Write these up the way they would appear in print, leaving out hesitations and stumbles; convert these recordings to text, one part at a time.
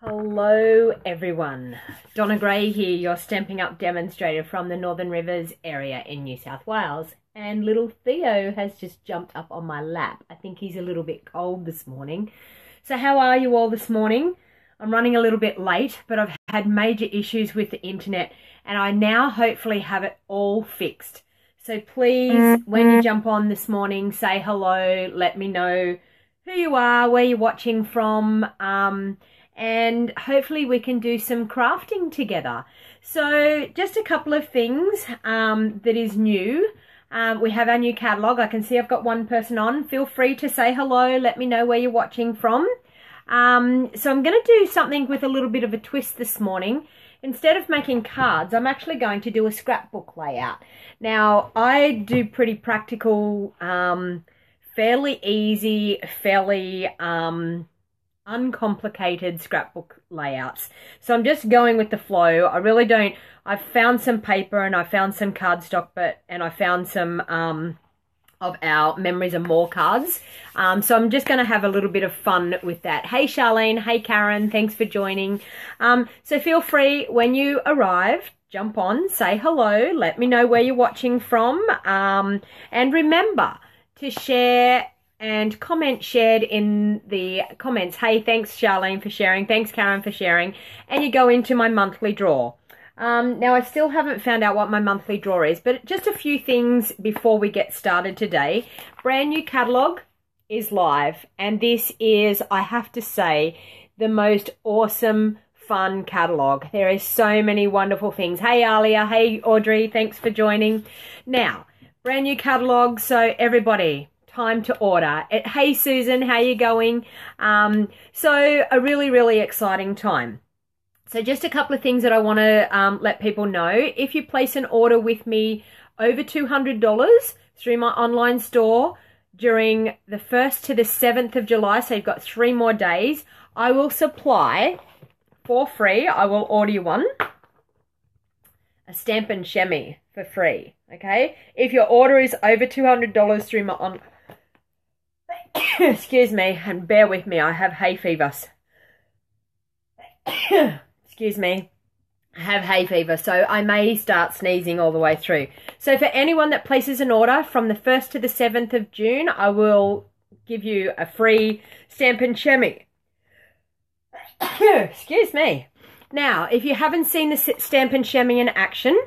Hello everyone, Donna Gray here, your Stamping Up demonstrator from the Northern Rivers area in New South Wales. And little Theo has just jumped up on my lap. I think he's a little bit cold this morning. So how are you all this morning? I'm running a little bit late, but I've had major issues with the internet and I now hopefully have it all fixed. So please, when you jump on this morning, say hello, let me know who you are, where you're watching from, and hopefully we can do some crafting together. So just a couple of things that is new. We have our new catalogue. I can see I've got one person on. Feel free to say hello, let me know where you're watching from. So I'm going to do something with a little bit of a twist this morning. Instead of making cards, I'm actually going to do a scrapbook layout. Now, I do pretty practical, fairly easy, fairly uncomplicated scrapbook layouts. So I'm just going with the flow. I really don't, I've found some paper and I found some cardstock, and I found some of our Memories and More cards. So I'm just going to have a little bit of fun with that. Hey Charlene, hey Karen, thanks for joining. So feel free when you arrive, jump on, say hello, let me know where you're watching from, and remember to share and comment shared in the comments. Hey, thanks Charlene for sharing. Thanks Karen for sharing. And you go into my monthly draw. Now I still haven't found out what my monthly draw is, but just a few things before we get started today. Brand new catalogue is live, and this is, I have to say, the most awesome, fun catalogue. There is so many wonderful things. Hey Alia, hey Audrey, thanks for joining. Now, brand new catalogue, so everybody, time to order. Hey Susan, how you going? So a really exciting time. So just a couple of things that I want to let people know. If you place an order with me over $200 through my online store during the 1st to the 7th of July, so you've got 3 more days, I will supply for free, I will order you one, a Stampin' Chamois for free, okay? If your order is over $200 through my online, excuse me, and bear with me, I have hay fever. Excuse me, I have hay fever, so I may start sneezing all the way through. So for anyone that places an order from the 1st to the 7th of June, I will give you a free Stampin' Chamois. Excuse me. Now, if you haven't seen the Stampin' Chamois in action,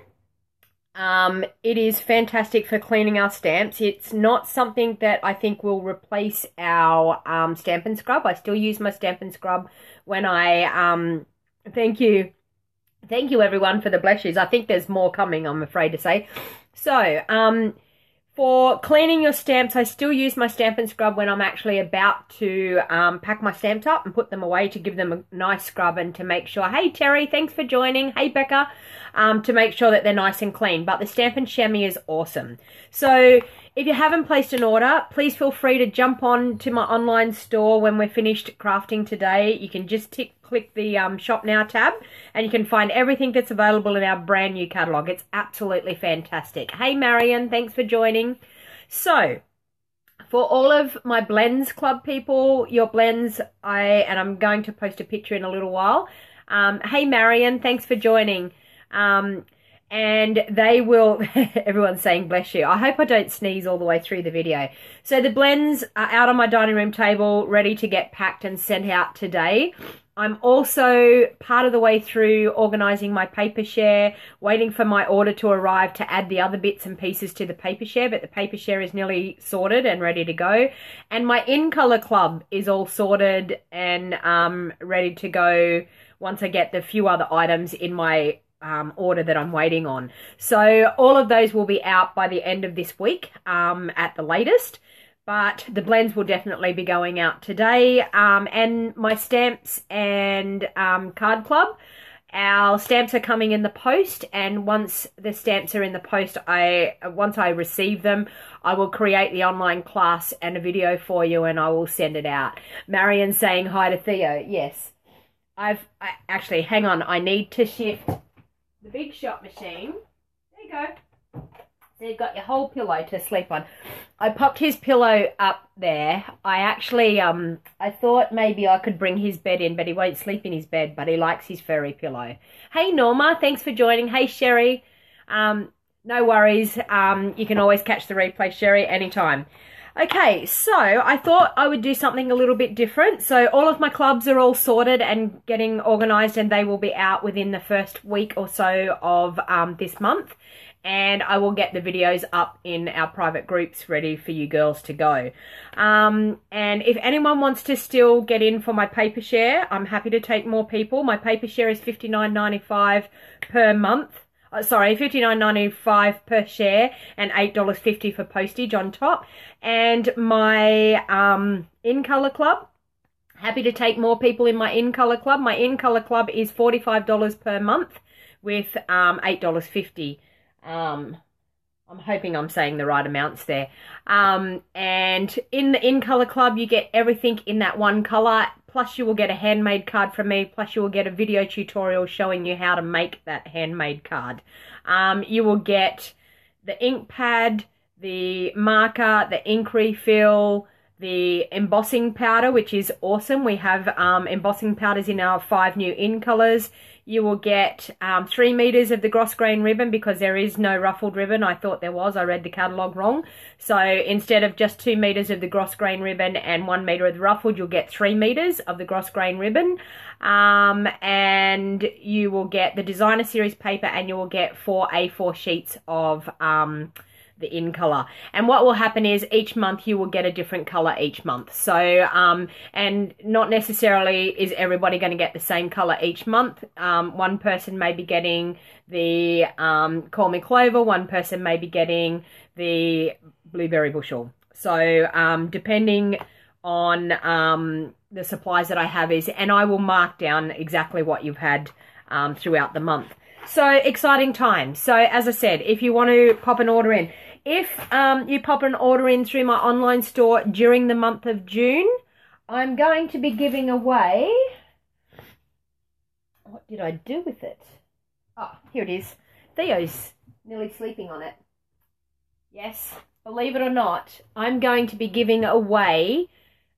it is fantastic for cleaning our stamps. It's not something that I think will replace our Stampin' Scrub. I still use my Stampin' Scrub when I, thank you everyone for the blushes. I think there's more coming, I'm afraid to say. So, for cleaning your stamps, I still use my Stampin' Scrub when I'm actually about to pack my stamps up and put them away, to give them a nice scrub and to make sure, hey Terry, thanks for joining, hey Becca, to make sure that they're nice and clean. But the Stampin' Chamois is awesome. So if you haven't placed an order, please feel free to jump on to my online store when we're finished crafting today. You can just click the Shop Now tab and you can find everything that's available in our brand new catalogue. It's absolutely fantastic. Hey Marion, thanks for joining. So, for all of my Blends Club people, your blends, and I'm going to post a picture in a little while. Hey Marion, thanks for joining. And they will, everyone's saying bless you. I hope I don't sneeze all the way through the video. So the blends are out on my dining room table, ready to get packed and sent out today. I'm also part of the way through organising my paper share, waiting for my order to arrive to add the other bits and pieces to the paper share, but the paper share is nearly sorted and ready to go. And my In Colour Club is all sorted and ready to go once I get the few other items in my order that I'm waiting on. So all of those will be out by the end of this week at the latest. But the blends will definitely be going out today. And my stamps and card club, our stamps are coming in the post. And once the stamps are in the post, once I receive them, I will create the online class and a video for you and I will send it out. Marion saying hi to Theo. Yes. Actually, hang on. I need to shift the big shot machine. There you go. So you've got your whole pillow to sleep on. I popped his pillow up there. I actually, I thought maybe I could bring his bed in, but he won't sleep in his bed, but he likes his furry pillow. Hey, Norma, thanks for joining. Hey, Sherry. No worries. You can always catch the replay, Sherry, anytime. Okay, so I thought I would do something a little bit different. So all of my clubs are all sorted and getting organised, and they will be out within the first week or so of this month. And I will get the videos up in our private groups ready for you girls to go. And if anyone wants to still get in for my paper share, I'm happy to take more people. My paper share is $59.95 per month. Sorry, $59.95 per share and $8.50 for postage on top. And my In Colour Club, happy to take more people in my In Colour Club. My In Colour Club is $45 per month with $8.50. I'm hoping I'm saying the right amounts there. And in the In Colour Club, you get everything in that one colour, plus you will get a handmade card from me, plus you will get a video tutorial showing you how to make that handmade card. You will get the ink pad, the marker, the ink refill, the embossing powder, which is awesome. We have embossing powders in our 5 new In colours. You will get 3 meters of the grosgrain ribbon because there is no ruffled ribbon. I thought there was. I read the catalogue wrong. So instead of just 2 meters of the grosgrain ribbon and 1 meter of the ruffled, you'll get 3 meters of the grosgrain ribbon. And you will get the designer series paper, and you will get 4 A4 sheets of the In colour. And what will happen is each month you will get a different colour each month. So and not necessarily is everybody going to get the same colour each month. One person may be getting the Call Me Clover, one person may be getting the Blueberry Bushel. So depending on the supplies that I have is, and I will mark down exactly what you've had throughout the month. So exciting times. So as I said, if you want to pop an order in, if you pop an order in through my online store during the month of June, I'm going to be giving away, what did I do with it? Oh, here it is. Theo's nearly sleeping on it. Yes, believe it or not, I'm going to be giving away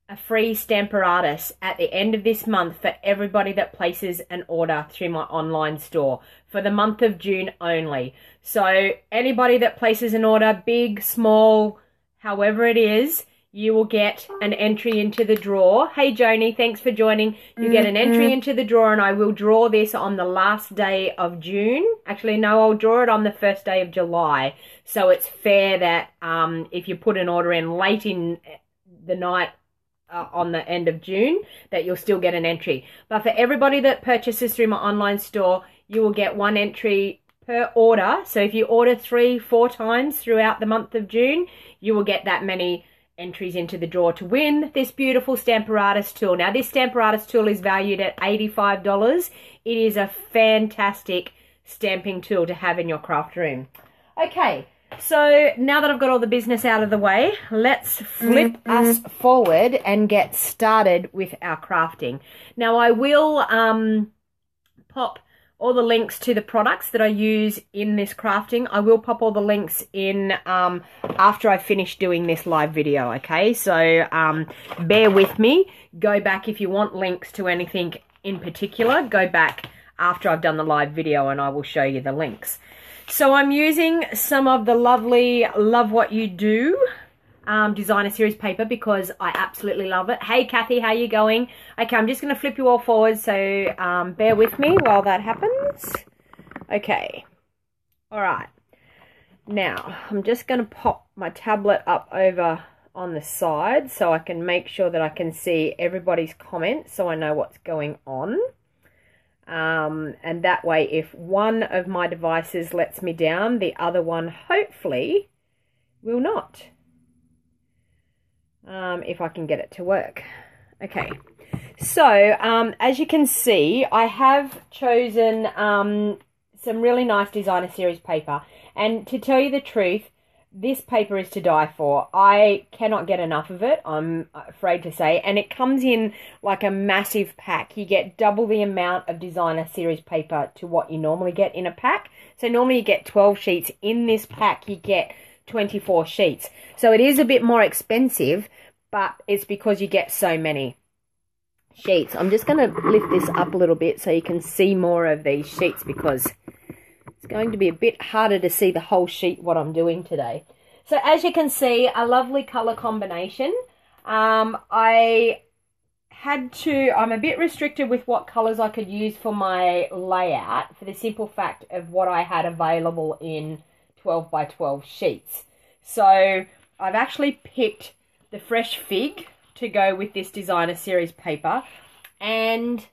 a free Stamparatus at the end of this month for everybody that places an order through my online store for the month of June only. So anybody that places an order, big, small, however it is, you will get an entry into the draw. Hey Joni, thanks for joining. You get an entry into the draw, and I will draw this on the last day of June. Actually, no, I'll draw it on the first day of July. So it's fair that if you put an order in late in the night on the end of June, that you'll still get an entry. But for everybody that purchases through my online store, you will get 1 entry per order. So if you order 3-4 times throughout the month of June, you will get that many entries into the draw to win this beautiful Stamparatus tool. Now, this Stamparatus tool is valued at $85. It is a fantastic stamping tool to have in your craft room. Okay, so now that I've got all the business out of the way, let's flip us forward and get started with our crafting. Now, I will pop all the links to the products that I use in this crafting. I will pop all the links in after I finish doing this live video, okay? So bear with me. Go back if you want links to anything in particular. Go back after I've done the live video and I will show you the links. So I'm using some of the lovely Love What You Do designer series paper because I absolutely love it. Hey Kathy, how you going? Okay, I'm just going to flip you all forward, so bear with me while that happens. Okay, all right. Now I'm just going to pop my tablet up over on the side so I can make sure that I can see everybody's comments so I know what's going on. And that way, if one of my devices lets me down, the other one hopefully will not. If I can get it to work. Okay, so as you can see, I have chosen some really nice designer series paper, and to tell you the truth, This paper is to die for. I cannot get enough of it, I'm afraid to say. And it comes in like a massive pack. You get double the amount of designer series paper to what you normally get in a pack. So normally you get 12 sheets. In this pack, you get 24 sheets. So it is a bit more expensive, but it's because you get so many sheets. I'm just going to lift this up a little bit so you can see more of these sheets, because it's going to be a bit harder to see the whole sheet what I'm doing today. So as you can see, a lovely colour combination. I'm a bit restricted with what colours I could use for my layout, for the simple fact of what I had available in 12 by 12 sheets. So I've actually picked the Fresh Fig to go with this designer series paper, and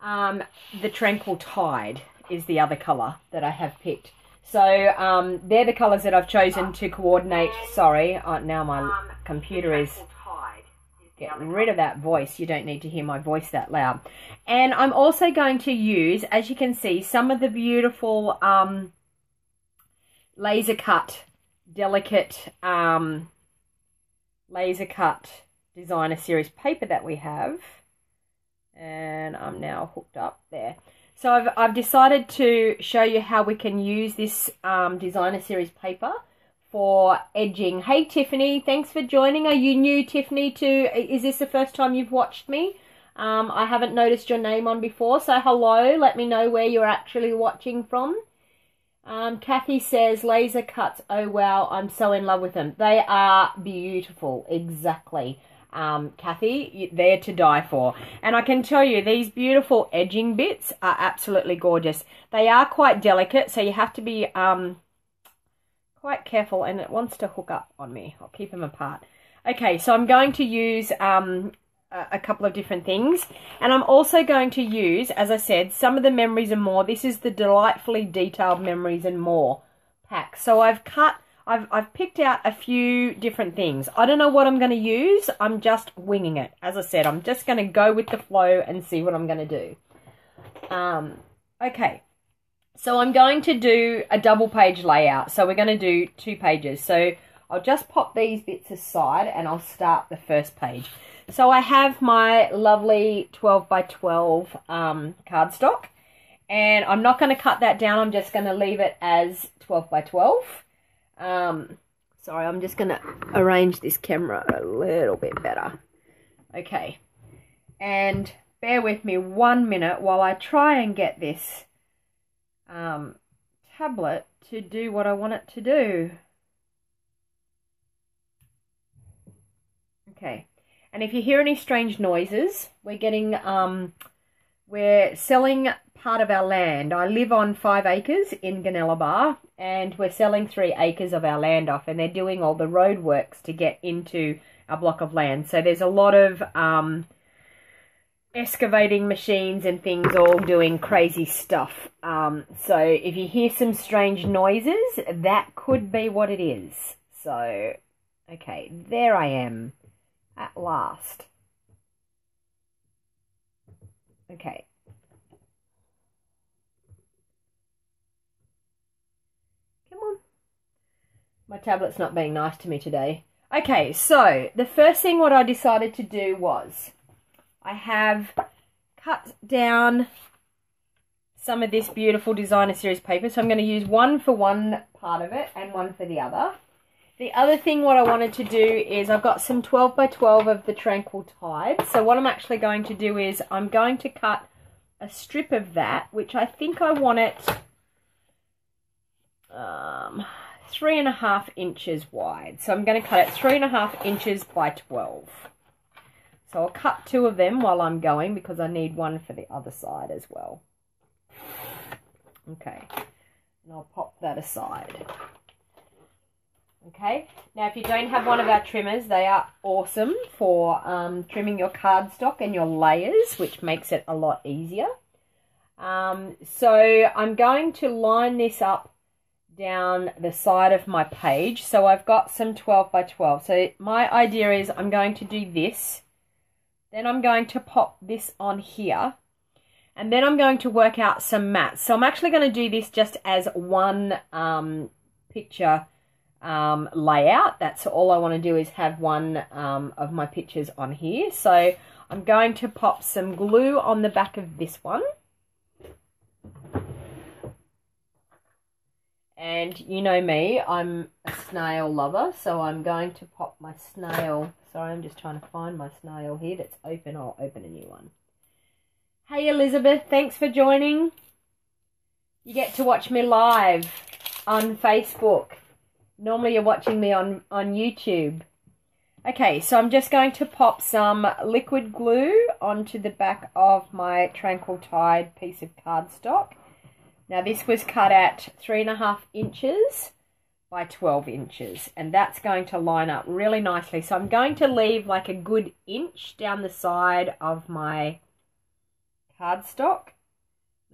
the Tranquil Tide is the other colour that I have picked. So they're the colours that I've chosen to coordinate. Sorry, now my computer is... Get rid of that voice. You don't need to hear my voice that loud. And I'm also going to use, as you can see, some of the beautiful laser cut, delicate laser cut designer series paper that we have. And I'm now hooked up there. So I've decided to show you how we can use this designer series paper for edging. Hey Tiffany, thanks for joining. Are you new, Tiffany? Is this the first time you've watched me? I haven't noticed your name on before, so hello. Let me know where you're actually watching from. Kathy says laser cuts. Oh wow, I'm so in love with them. They are beautiful. Exactly. Kathy, they're to die for. And I can tell you, these beautiful edging bits are absolutely gorgeous. They are quite delicate, so you have to be quite careful, and it wants to hook up on me. I'll keep them apart. Okay, so I'm going to use a couple of different things, and I'm also going to use, as I said, some of the Memories and More. This is the Delightfully Detailed Memories and More pack. So I've picked out a few different things. I don't know what I'm going to use. I'm just winging it. As I said, I'm just going to go with the flow and see what I'm going to do. Okay. So I'm going to do a double page layout. So we're going to do 2 pages. So I'll just pop these bits aside and I'll start the first page. So I have my lovely 12 by 12 cardstock. And I'm not going to cut that down. I'm just going to leave it as 12 by 12. Sorry, I'm just going to arrange this camera a little bit better. Okay. And bear with me 1 minute while I try and get this tablet to do what I want it to do. Okay. And if you hear any strange noises, we're selling part of our land. I live on 5 acres in Gunnellabar, and we're selling 3 acres of our land off, and they're doing all the road works to get into our block of land. So there's a lot of excavating machines and things all doing crazy stuff. So if you hear some strange noises, that could be what it is. So, okay, there I am at last. Okay. Come on. My tablet's not being nice to me today. Okay, so the first thing what I decided to do was I have cut down some of this beautiful designer series paper. So I'm going to use one for one part of it and one for the other. The other thing what I wanted to do is I've got some 12 by 12 of the Tranquil Tide. So what I'm actually going to do is I'm going to cut a strip of that, which I think I want it 3.5 inches wide. So I'm going to cut it 3.5 inches by 12. So I'll cut 2 of them while I'm going because I need one for the other side as well. Okay, and I'll pop that aside. Okay, now if you don't have one of our trimmers, they are awesome for trimming your cardstock and your layers, which makes it a lot easier. So I'm going to line this up down the side of my page. So I've got some 12 by 12. So my idea is I'm going to do this. Then I'm going to pop this on here. And then I'm going to work out some mats. So I'm actually going to do this just as one picture layout. That's all I want to do, is have one of my pictures on here. So I'm going to pop some glue on the back of this one. And you know me, I'm a snail lover, so I'm going to pop my snail. Sorry, I'm just trying to find my snail here that's open. I'll open a new one. Hey Elizabeth, thanks for joining. You get to watch me live on Facebook. Normally you're watching me on YouTube. Okay, so I'm just going to pop some liquid glue onto the back of my Tranquil Tide piece of cardstock. Now this was cut at 3.5 inches by 12 inches, and that's going to line up really nicely. So I'm going to leave like a good inch down the side of my cardstock.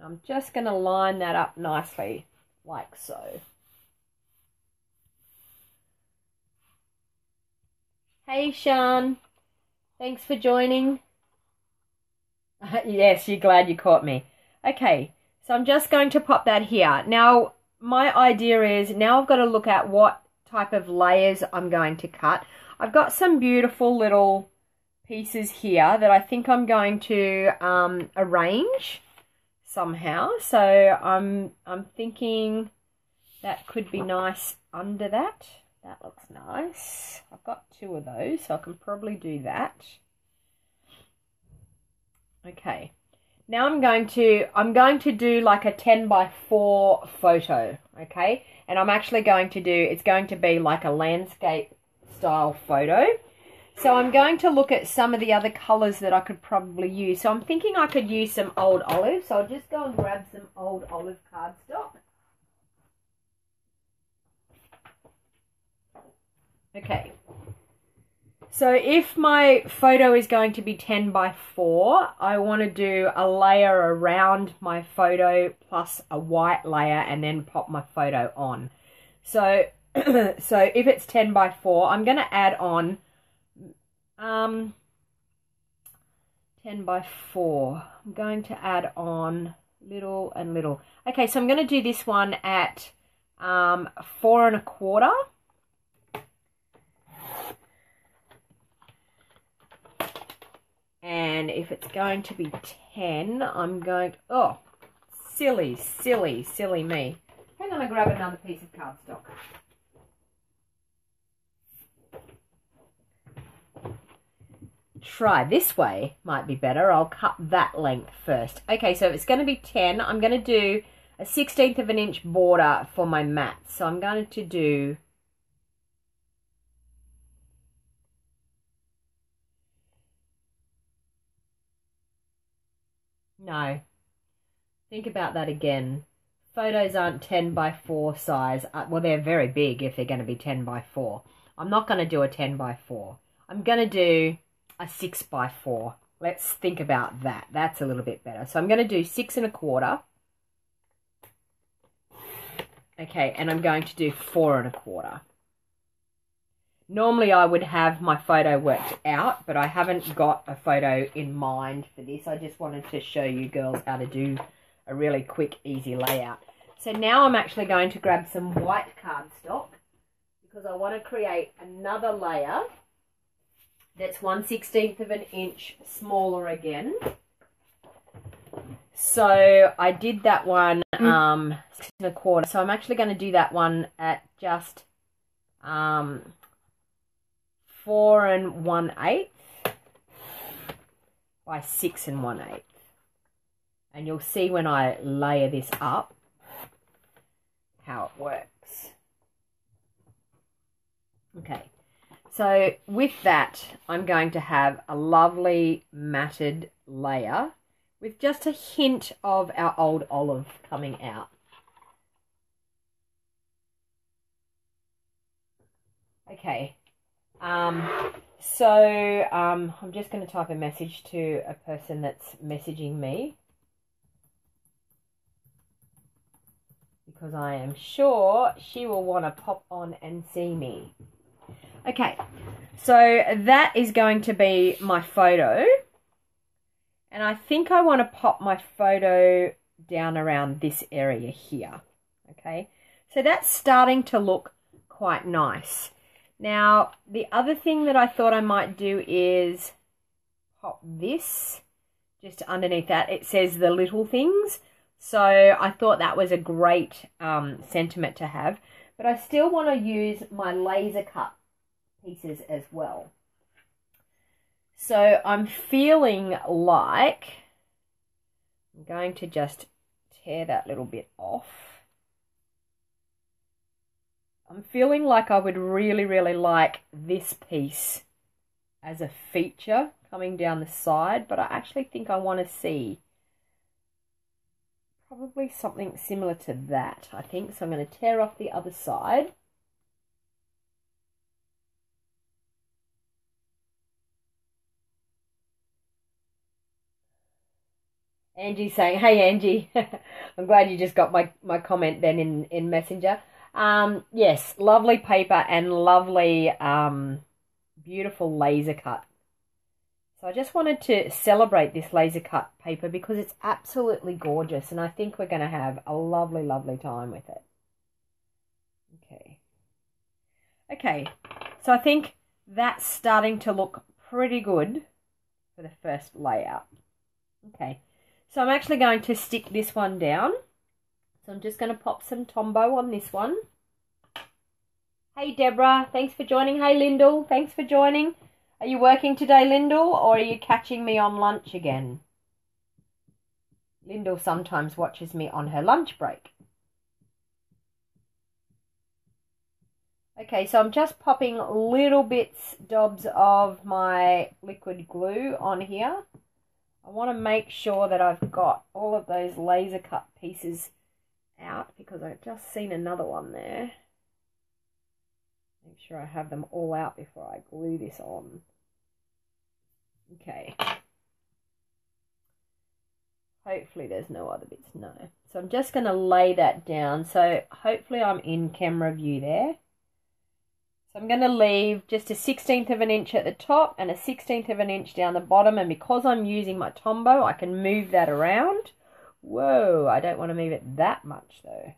I'm just going to line that up nicely like so. Hey Sean, thanks for joining. Yes, you're glad you caught me. Okay. So I'm just going to pop that here. Now, my idea is, now I've got to look at what type of layers I'm going to cut. I've got some beautiful little pieces here that I think I'm going to arrange somehow. So I'm thinking that could be nice under that. That looks nice. I've got 2 of those, so I can probably do that. Okay. Now I'm going to do like a 10 by 4 photo, okay? And I'm actually going to do, it's going to be like a landscape style photo. So I'm going to look at some of the other colours that I could probably use. So I'm thinking I could use some old olive. So I'll just go and grab some old olive cardstock. Okay. So if my photo is going to be 10 by 4, I want to do a layer around my photo plus a white layer and then pop my photo on. So, so if it's 10 by 4, I'm going to add on 10 by 4. I'm going to add on little and little. Okay, so I'm going to do this one at 4 1/4. And if it's going to be 10, I'm going to, oh, silly me. Hang on, I grab another piece of cardstock. Try this way, might be better. I'll cut that length first. Okay, so if it's going to be 10, I'm going to do a 1/16 of an inch border for my mat. So I'm going to do no. Think about that again. Photos aren't 10 by 4 size. Well, they're very big if they're going to be 10 by 4. I'm not going to do a 10 by 4. I'm going to do a 6 by 4. Let's think about that. That's a little bit better. So I'm going to do 6 1/4. Okay, and I'm going to do 4 1/4. Normally I would have my photo worked out, but I haven't got a photo in mind for this. I just wanted to show you girls how to do a really quick, easy layout. So now I'm actually going to grab some white cardstock because I want to create another layer that's 1/16 of an inch smaller again. So I did that one 6 1/4. So I'm actually going to do that one at just 4 1/8 by 6 1/8. And you'll see when I layer this up how it works. Okay, so with that, I'm going to have a lovely matted layer with just a hint of our old olive coming out. Okay. I'm just going to type a message to a person that's messaging me because I am sure she will want to pop on and see me. Okay, so that is going to be my photo, and I think I want to pop my photo down around this area here. Okay, so that's starting to look quite nice. Now, the other thing that I thought I might do is pop this just underneath that. It says the little things. So I thought that was a great sentiment to have. But I still want to use my laser cut pieces as well. So I'm feeling like I'm going to just tear that little bit off. I'm feeling like I would really, really like this piece as a feature coming down the side, but I actually think I want to see probably something similar to that, I think. So I'm going to tear off the other side. Angie's saying, hey Angie, I'm glad you just got my comment then in Messenger. Yes, lovely paper and lovely beautiful laser cut. So I just wanted to celebrate this laser cut paper because it's absolutely gorgeous and I think we're going to have a lovely, lovely time with it. Okay, so I think that's starting to look pretty good for the first layout. Okay. So I'm actually going to stick this one down. So I'm just going to pop some Tombow on this one. Hey Deborah, thanks for joining. Hey Lyndall, thanks for joining. Are you working today, Lyndall, or are you catching me on lunch again? Lyndall sometimes watches me on her lunch break. Okay, so I'm just popping little bits, dobs of my liquid glue on here. I want to make sure that I've got all of those laser cut pieces out because I've just seen another one there. Make sure I have them all out before I glue this on. Okay. Hopefully there's no other bits. No. So I'm just going to lay that down. So hopefully I'm in camera view there. So I'm going to leave just a 1/16 of an inch at the top and a 1/16 of an inch down the bottom. And because I'm using my Tombow, I can move that around. Whoa, I don't want to move it that much though.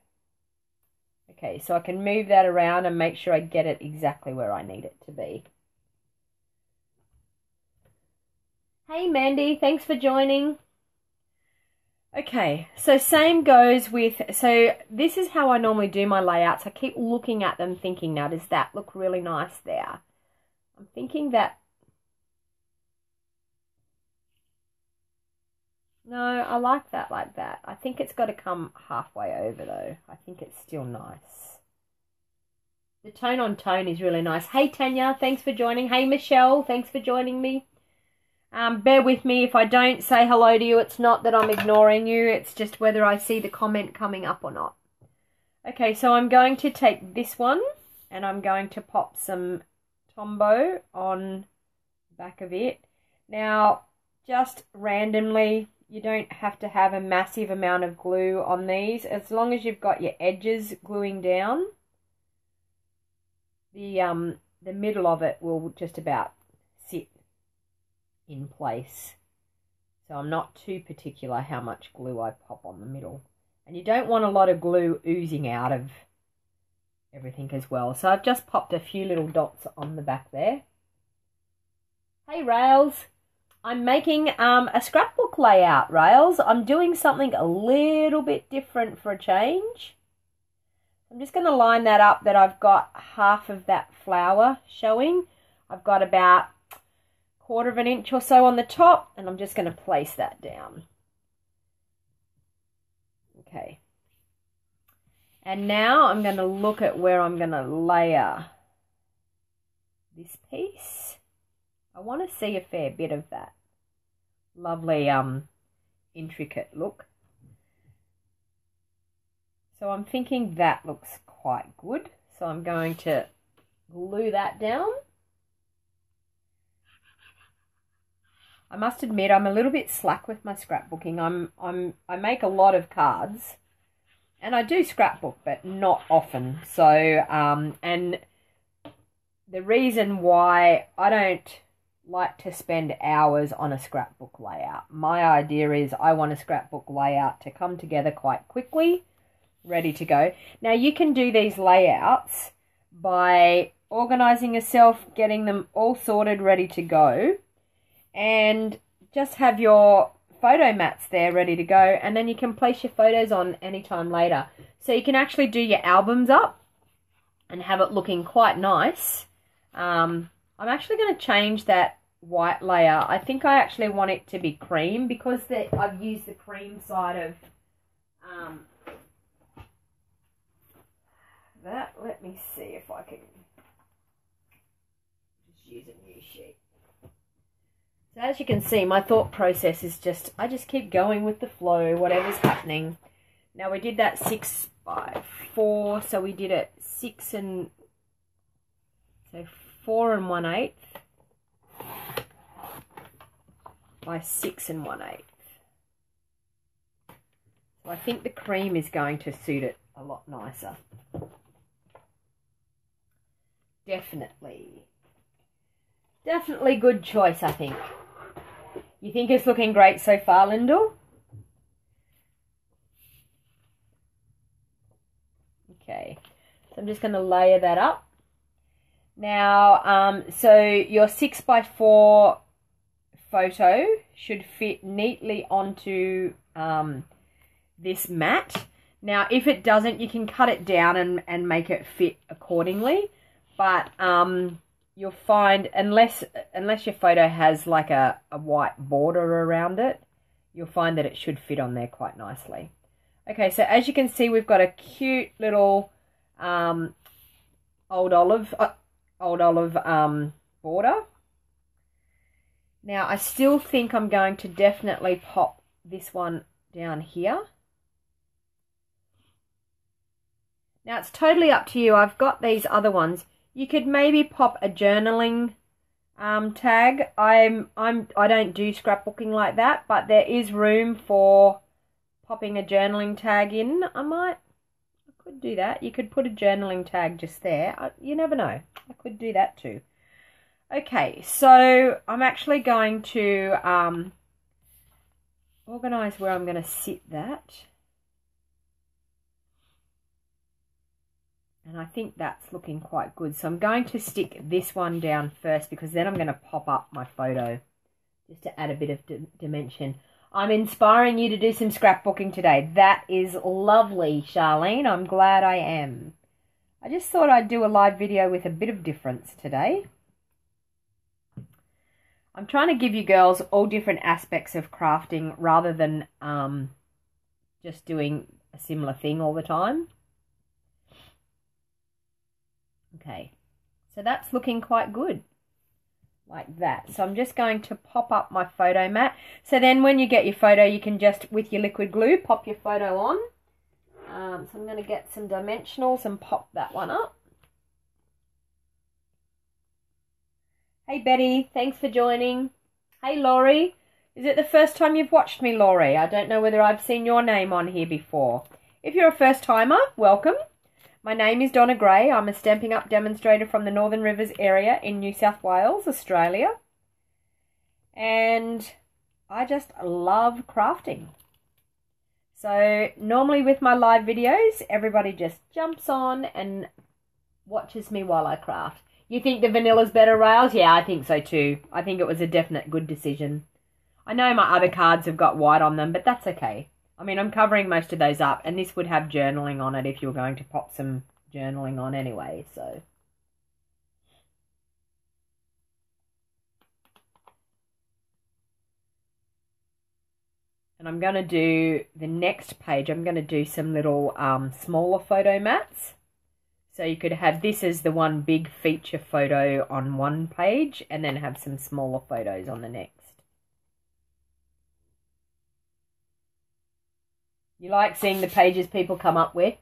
Okay, so I can move that around and make sure I get it exactly where I need it to be. Hey Mandy, thanks for joining. Okay, so same goes with, so this is how I normally do my layouts. I keep looking at them thinking, now does that look really nice there? I'm thinking that, no, I like that like that. I think it's got to come halfway over though. I think it's still nice. The tone on tone is really nice. Hey Tanya, thanks for joining. Hey Michelle, thanks for joining me. Bear with me if I don't say hello to you. It's not that I'm ignoring you. It's just whether I see the comment coming up or not. Okay, so I'm going to take this one and I'm going to pop some Tombow on the back of it. Now, just randomly, you don't have to have a massive amount of glue on these. As long as you've got your edges gluing down, the middle of it will just about sit in place. So I'm not too particular how much glue I pop on the middle. And you don't want a lot of glue oozing out of everything as well. So I've just popped a few little dots on the back there. Hey Rails, I'm making a scrapbook layout, Rails. I'm doing something a little bit different for a change. I'm just going to line that up that I've got half of that flower showing. I've got about 1/4 of an inch or so on the top, and I'm just going to place that down. Okay. And now I'm going to look at where I'm going to layer this piece. I want to see a fair bit of that lovely intricate look. So I'm thinking that looks quite good. So I'm going to glue that down. I must admit I'm a little bit slack with my scrapbooking. I make a lot of cards and I do scrapbook, but not often. So and the reason why I don't like to spend hours on a scrapbook layout. My idea is I want a scrapbook layout to come together quite quickly, ready to go. Now you can do these layouts by organising yourself, getting them all sorted, ready to go, and just have your photo mats there ready to go, and then you can place your photos on anytime later. So you can actually do your albums up and have it looking quite nice. I'm actually going to change that white layer. I think I actually want it to be cream because I've used the cream side of that. Let me see if I can just use a new sheet. So as you can see, my thought process is I just keep going with the flow, whatever's happening. Now we did that 6 by 4, so we did it 4 1/8 by 6 1/8. So I think the cream is going to suit it a lot nicer. Definitely good choice, I think. You think it's looking great so far, Lyndall? Okay, so I'm just going to layer that up. Now, so your 6 by 4 photo should fit neatly onto this mat. Now, if it doesn't, you can cut it down and make it fit accordingly. But you'll find, unless your photo has like a white border around it, you'll find that it should fit on there quite nicely. Okay, so as you can see, we've got a cute little old olive border. Now, I still think I'm going to definitely pop this one down here. Now, it's totally up to you. I've got these other ones. You could maybe pop a journaling tag. I don't do scrapbooking like that, but there is room for popping a journaling tag in. I could do that. You could put a journaling tag just there. You never know. I could do that too. Okay, so I'm actually going to organise where I'm going to sit that. And I think that's looking quite good. So I'm going to stick this one down first because then I'm going to pop up my photo just to add a bit of dimension. I'm inspiring you to do some scrapbooking today. That is lovely, Charlene. I'm glad I am. I just thought I'd do a live video with a bit of difference today. I'm trying to give you girls all different aspects of crafting rather than just doing a similar thing all the time. Okay, so that's looking quite good, like that. So I'm just going to pop up my photo mat. So then when you get your photo, you can just, with your liquid glue, pop your photo on. So I'm going to get some dimensionals and pop that one up. Hey Betty, thanks for joining. Hey Laurie, is it the first time you've watched me, Laurie? I don't know whether I've seen your name on here before. If you're a first timer, welcome. My name is Donna Gray. I'm a Stampin' Up! Demonstrator from the Northern Rivers area in New South Wales, Australia. And I just love crafting. So normally with my live videos, everybody just jumps on and watches me while I craft. You think the vanilla's better, Rails? Yeah, I think so too. I think it was a definite good decision. I know my other cards have got white on them, but that's okay. I mean, I'm covering most of those up, and this would have journaling on it if you were going to pop some journaling on anyway, so. And I'm going to do, the next page, I'm going to do some little smaller photo mats. So you could have this as the one big feature photo on one page, and then have some smaller photos on the next. You like seeing the pages people come up with?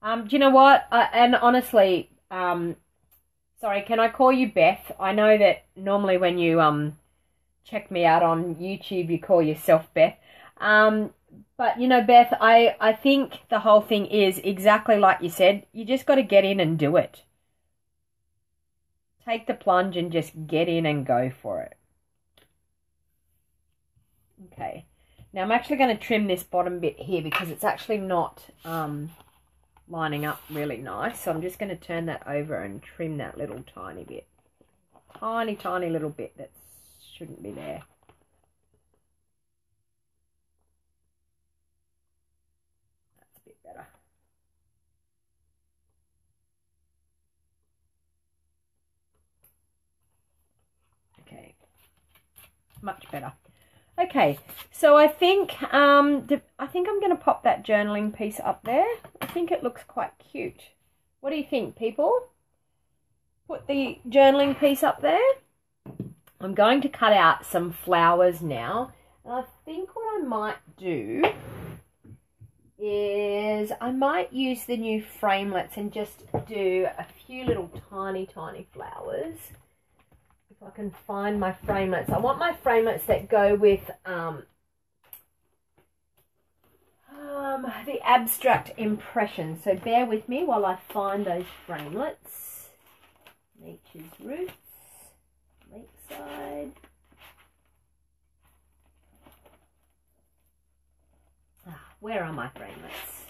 Do you know what? And honestly, sorry, can I call you Beth? I know that normally when you check me out on YouTube, you call yourself Beth. But, you know, Beth, I think the whole thing is exactly like you said. You just got to get in and do it. Take the plunge and just get in and go for it. Okay, now I'm actually going to trim this bottom bit here because it's actually not lining up really nice. So I'm just going to turn that over and trim that little tiny bit. Tiny, tiny little bit that shouldn't be there. That's a bit better. Okay, much better. Okay, so I think I'm going to pop that journaling piece up there. I think it looks quite cute. What do you think, people? Put the journaling piece up there. I'm going to cut out some flowers now. And I think what I might do is I might use the new framelets and just do a few little tiny, tiny flowers. If I can find my framelets. I want my framelets that go with the abstract impression. So bear with me while I find those framelets. Nature's Roots, Lakeside. Where are my framelets?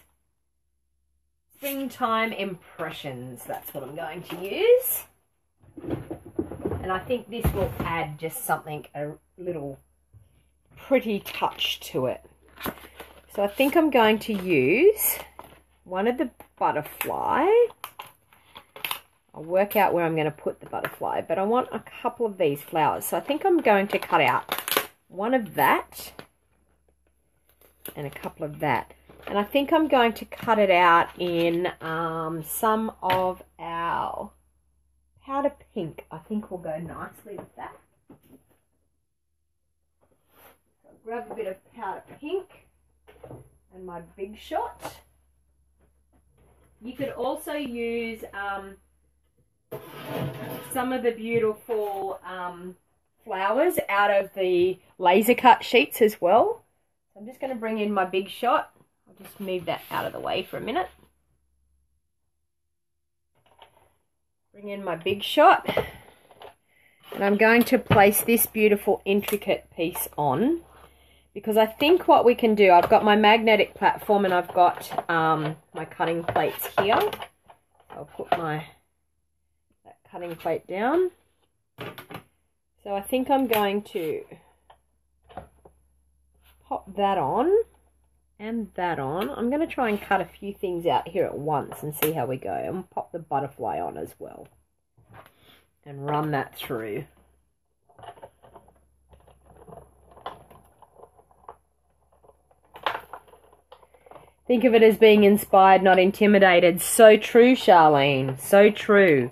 Springtime Impressions. That's what I'm going to use. And I think this will add just something, a little pretty touch to it. So I think I'm going to use one of the butterfly. I'll work out where I'm going to put the butterfly, but I want a couple of these flowers. So I think I'm going to cut out one of that and a couple of that. And I think I'm going to cut it out in some of our powder pink. I think will go nicely with that. So I'll grab a bit of powder pink and my Big Shot. You could also use some of the beautiful flowers out of the laser cut sheets as well. So I'm just going to bring in my Big Shot. I'll just move that out of the way for a minute. Bring in my Big Shot. And I'm going to place this beautiful intricate piece on. Because I think what we can do, I've got my magnetic platform and I've got my cutting plates here. I'll put that cutting plate down. So I think I'm going to pop that on and that on. I'm going to try and cut a few things out here at once and see how we go. And pop the butterfly on as well. And run that through. Think of it as being inspired, not intimidated. So true, Charlene. So true.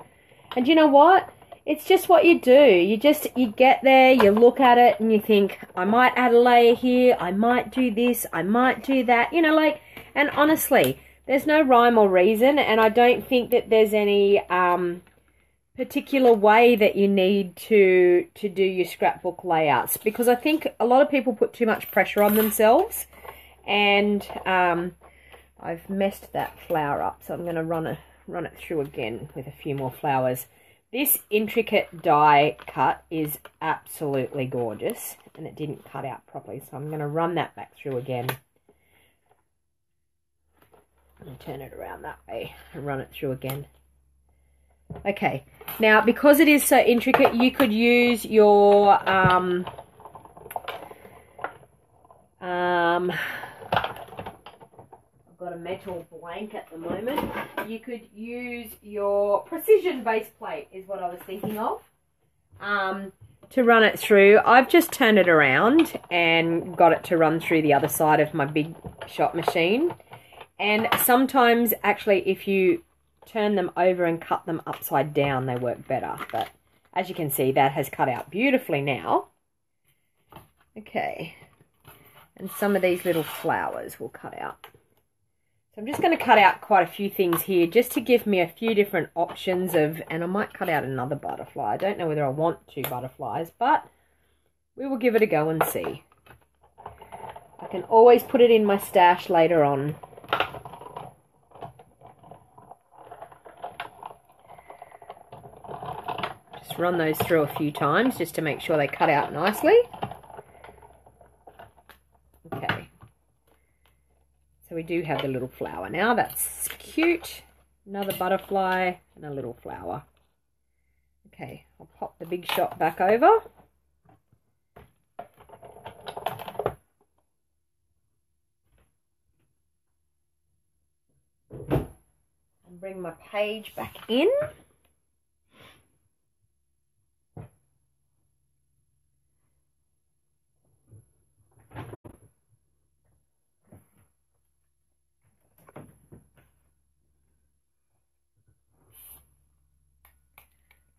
And you know what? It's just what you do. You get there, you look at it, and you think, I might add a layer here. I might do this. I might do that. You know, like, and honestly, there's no rhyme or reason. And I don't think that there's any particular way that you need to do your scrapbook layouts. Because I think a lot of people put too much pressure on themselves. And I've messed that flower up, so I'm going to run it through again with a few more flowers. This intricate die cut is absolutely gorgeous, and it didn't cut out properly, so I'm going to run that back through again. And turn it around that way and run it through again. Okay, now because it is so intricate, you could use your I've got a metal blank at the moment. You could use your precision base plate is what I was thinking of to run it through. I've just turned it around and got it to run through the other side of my Big Shot machine. And sometimes actually if you turn them over and cut them upside down, they work better. But as you can see, that has cut out beautifully now. Okay. And some of these little flowers will cut out. So I'm just going to cut out quite a few things here just to give me a few different options of, and I might cut out another butterfly. I don't know whether I want 2 butterflies, but we will give it a go and see. I can always put it in my stash later on. Just run those through a few times just to make sure they cut out nicely. Okay. So we do have the little flower now. That's cute. Another butterfly and a little flower. Okay, I'll pop the big shot back over. And bring my page back in.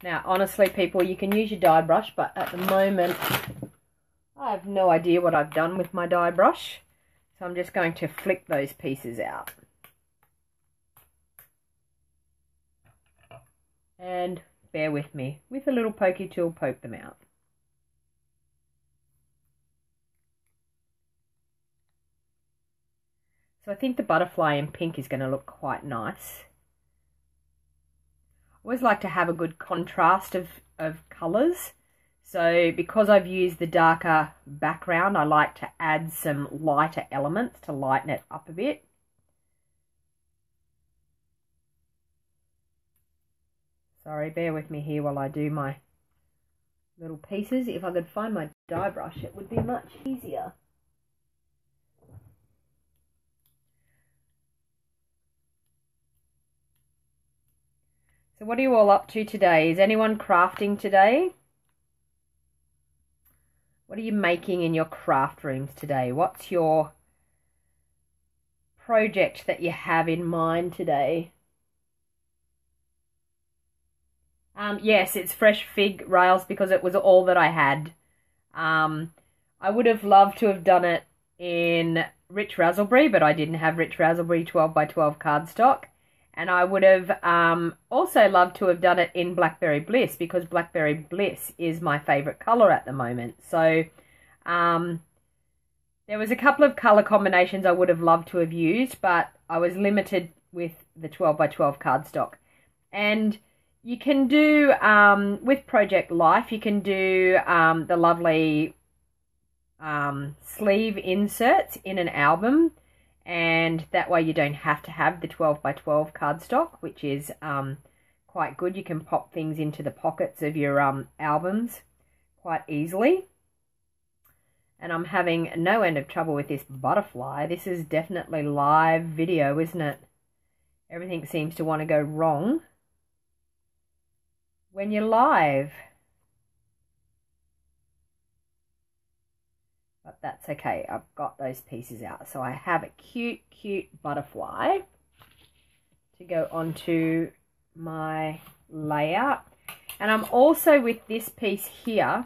Now, honestly, people, you can use your die brush, but at the moment, I have no idea what I've done with my die brush. So I'm just going to flick those pieces out. And bear with me. With a little pokey tool, poke them out. So I think the butterfly in pink is going to look quite nice. I always like to have a good contrast of colours. So because I've used the darker background, I like to add some lighter elements to lighten it up a bit. Sorry, bear with me here while I do my little pieces. If I could find my die brush, it would be much easier. So what are you all up to today? Is anyone crafting today? What are you making in your craft rooms today? What's your project that you have in mind today? Yes, it's fresh fig rails because it was all that I had. I would have loved to have done it in Rich Razzleberry, but I didn't have Rich Razzleberry 12 by 12 cardstock. And I would have also loved to have done it in Blackberry Bliss because Blackberry Bliss is my favourite colour at the moment. So there was a couple of colour combinations I would have loved to have used, but I was limited with the 12 by 12 cardstock. And you can do, with Project Life, you can do the lovely sleeve inserts in an album. And that way you don't have to have the 12 by 12 cardstock, which is quite good. You can pop things into the pockets of your albums quite easily. And I'm having no end of trouble with this butterfly. This is definitely live video, isn't it? Everything seems to want to go wrong when you're live. But that's okay. I've got those pieces out. So I have a cute, cute butterfly to go onto my layout. And I'm also with this piece here.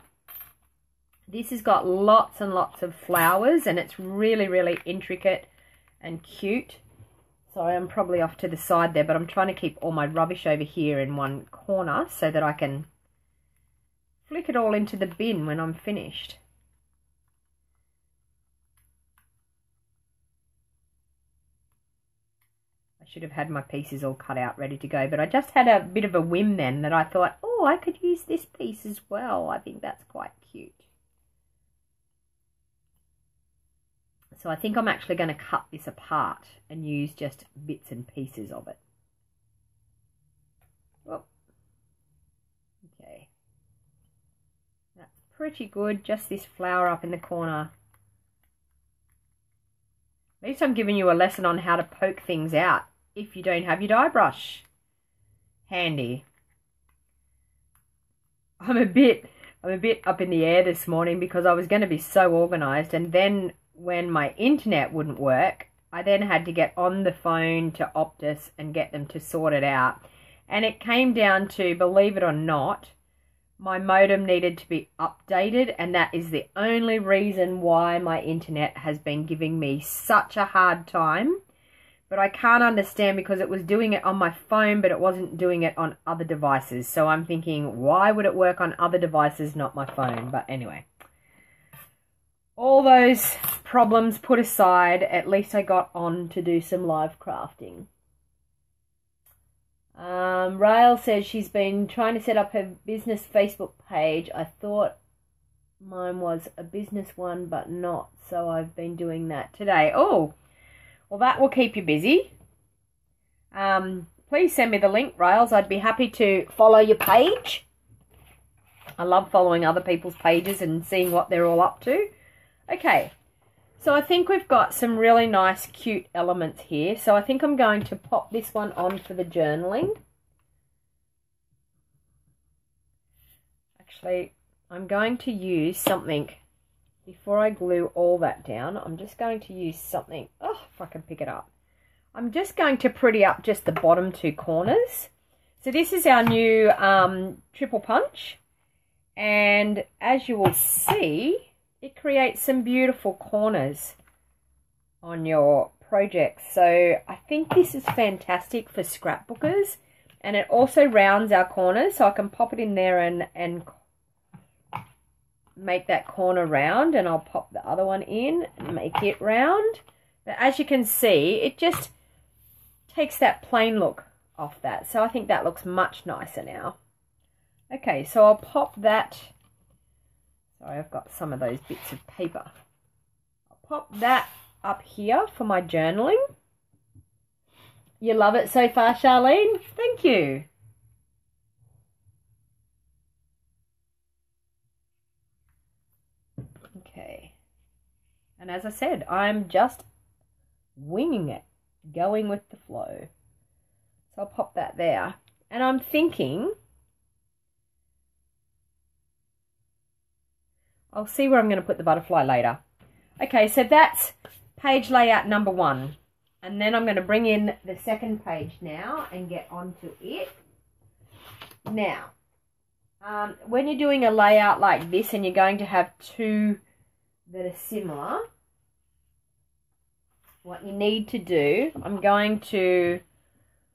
This has got lots and lots of flowers and it's really, really intricate and cute. Sorry, I'm probably off to the side there, but I'm trying to keep all my rubbish over here in one corner so that I can flick it all into the bin when I'm finished. Should have had my pieces all cut out ready to go, but I just had a bit of a whim then that I thought, oh, I could use this piece as well. I think that's quite cute. So I think I'm actually going to cut this apart and use just bits and pieces of it. Oh. Okay. That's pretty good. Just this flower up in the corner. At least I'm giving you a lesson on how to poke things out if you don't have your die brush handy. I'm a bit up in the air this morning because I was going to be so organized, and then when my internet wouldn't work, I then had to get on the phone to Optus and get them to sort it out. And it came down to, believe it or not, my modem needed to be updated, and that is the only reason why my internet has been giving me such a hard time. But I can't understand because it was doing it on my phone, but it wasn't doing it on other devices. So I'm thinking, why would it work on other devices, not my phone? But anyway, all those problems put aside, at least I got on to do some live crafting. Rael says she's been trying to set up her business Facebook page. I thought mine was a business one, but not. So I've been doing that today. Oh, well, that will keep you busy. Please send me the link, Rails. I'd be happy to follow your page. I love following other people's pages and seeing what they're all up to. Okay, so I think we've got some really nice, cute elements here. So I think I'm going to pop this one on for the journaling. Actually, I'm going to use something, before I glue all that down, I'm just going to use something, oh, if I can pick it up. I'm just going to pretty up just the bottom two corners. So this is our new triple punch. And as you will see, it creates some beautiful corners on your project. So I think this is fantastic for scrapbookers. And it also rounds our corners, so I can pop it in there and make that corner round. And I'll pop the other one in and make it round. But as you can see, it just takes that plain look off that. So I think that looks much nicer now. Okay, so I'll pop that. Sorry, I've got some of those bits of paper. I'll pop that up here for my journaling. You love it so far, Charlene? Thank you. Okay. And as I said, I'm just winging it, going with the flow. So I'll pop that there. And I'm thinking, I'll see where I'm going to put the butterfly later. Okay, so that's page layout number 1. And then I'm going to bring in the second page now and get onto it. Now, when you're doing a layout like this and you're going to have two that are similar, what you need to do, I'm going to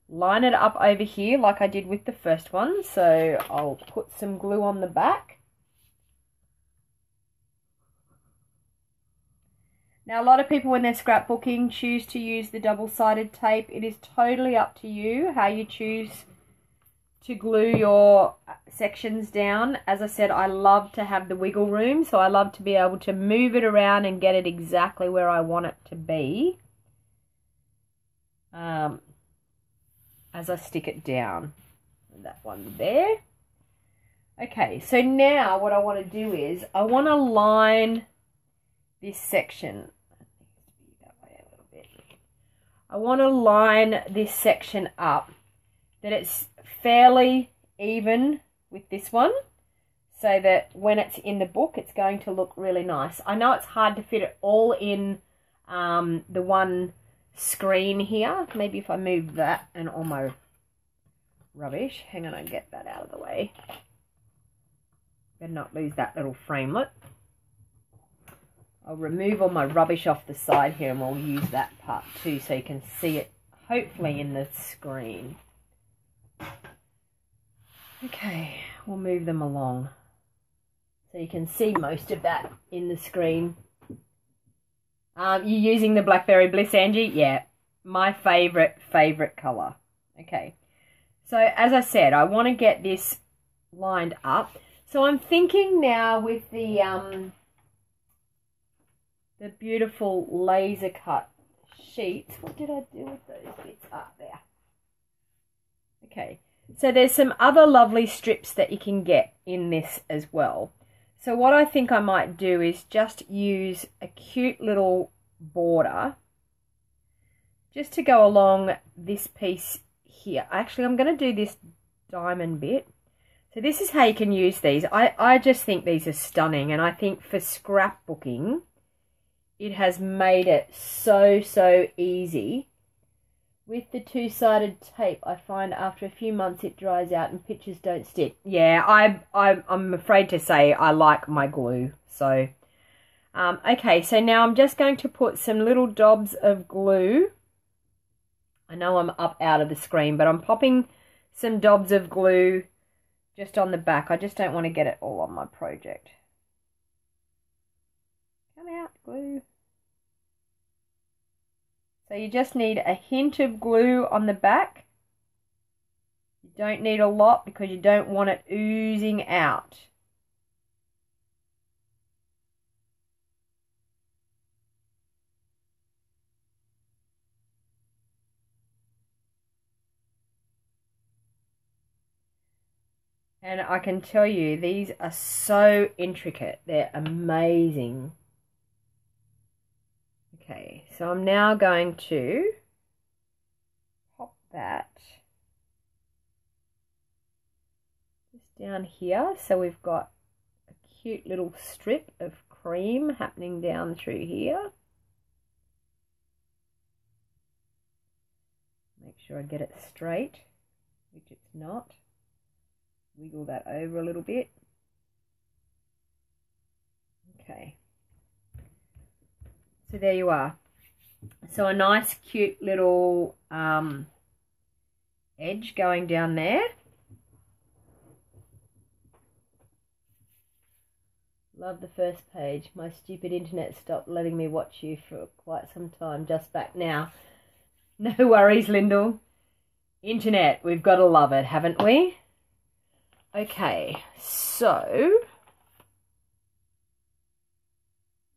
line it up over here like I did with the first one. So I'll put some glue on the back. Now, a lot of people when they're scrapbooking choose to use the double-sided tape. It is totally up to you how you choose to glue your sections down. As I said, I love to have the wiggle room, so I love to be able to move it around and get it exactly where I want it to be as I stick it down. That one there. Okay, so now what I want to do is I want to line this section. I want to line this section up that it's fairly even with this one so that when it's in the book it's going to look really nice. I know it's hard to fit it all in the one screen here. Maybe if I move that and all my rubbish. Hang on, I'll get that out of the way. Better not lose that little framelit. I'll remove all my rubbish off the side here and we'll use that part too so you can see it hopefully in the screen. Okay, we'll move them along so you can see most of that in the screen. You're using the Blackberry Bliss, Angie? Yeah, my favourite colour. Okay, so as I said, I want to get this lined up. So I'm thinking now with the beautiful laser cut sheets. What did I do with those bits up there? Okay, so there's some other lovely strips that you can get in this as well. So what I think I might do is just use a cute little border just to go along this piece here. Actually, I'm going to do this diamond bit. So this is how you can use these. I just think these are stunning, and I think for scrapbooking it has made it so easy. With the two-sided tape, I find after a few months it dries out and pictures don't stick. Yeah, I'm afraid to say I like my glue. So, okay, so now I'm just going to put some little dobs of glue. I know I'm up out of the screen, but I'm popping some dobs of glue just on the back. I just don't want to get it all on my project. Come out, glue. So you just need a hint of glue on the back. You don't need a lot because you don't want it oozing out. And I can tell you, these are so intricate. They're amazing. Okay, so I'm now going to pop that just down here. So we've got a cute little strip of cream happening down through here. Make sure I get it straight, which it's not. Wiggle that over a little bit. Okay. So there you are. So a nice cute little edge going down there. Love the first page. My stupid internet stopped letting me watch you for quite some time. Just back now. No worries, Lyndall. Internet, we've got to love it, haven't we? Okay, so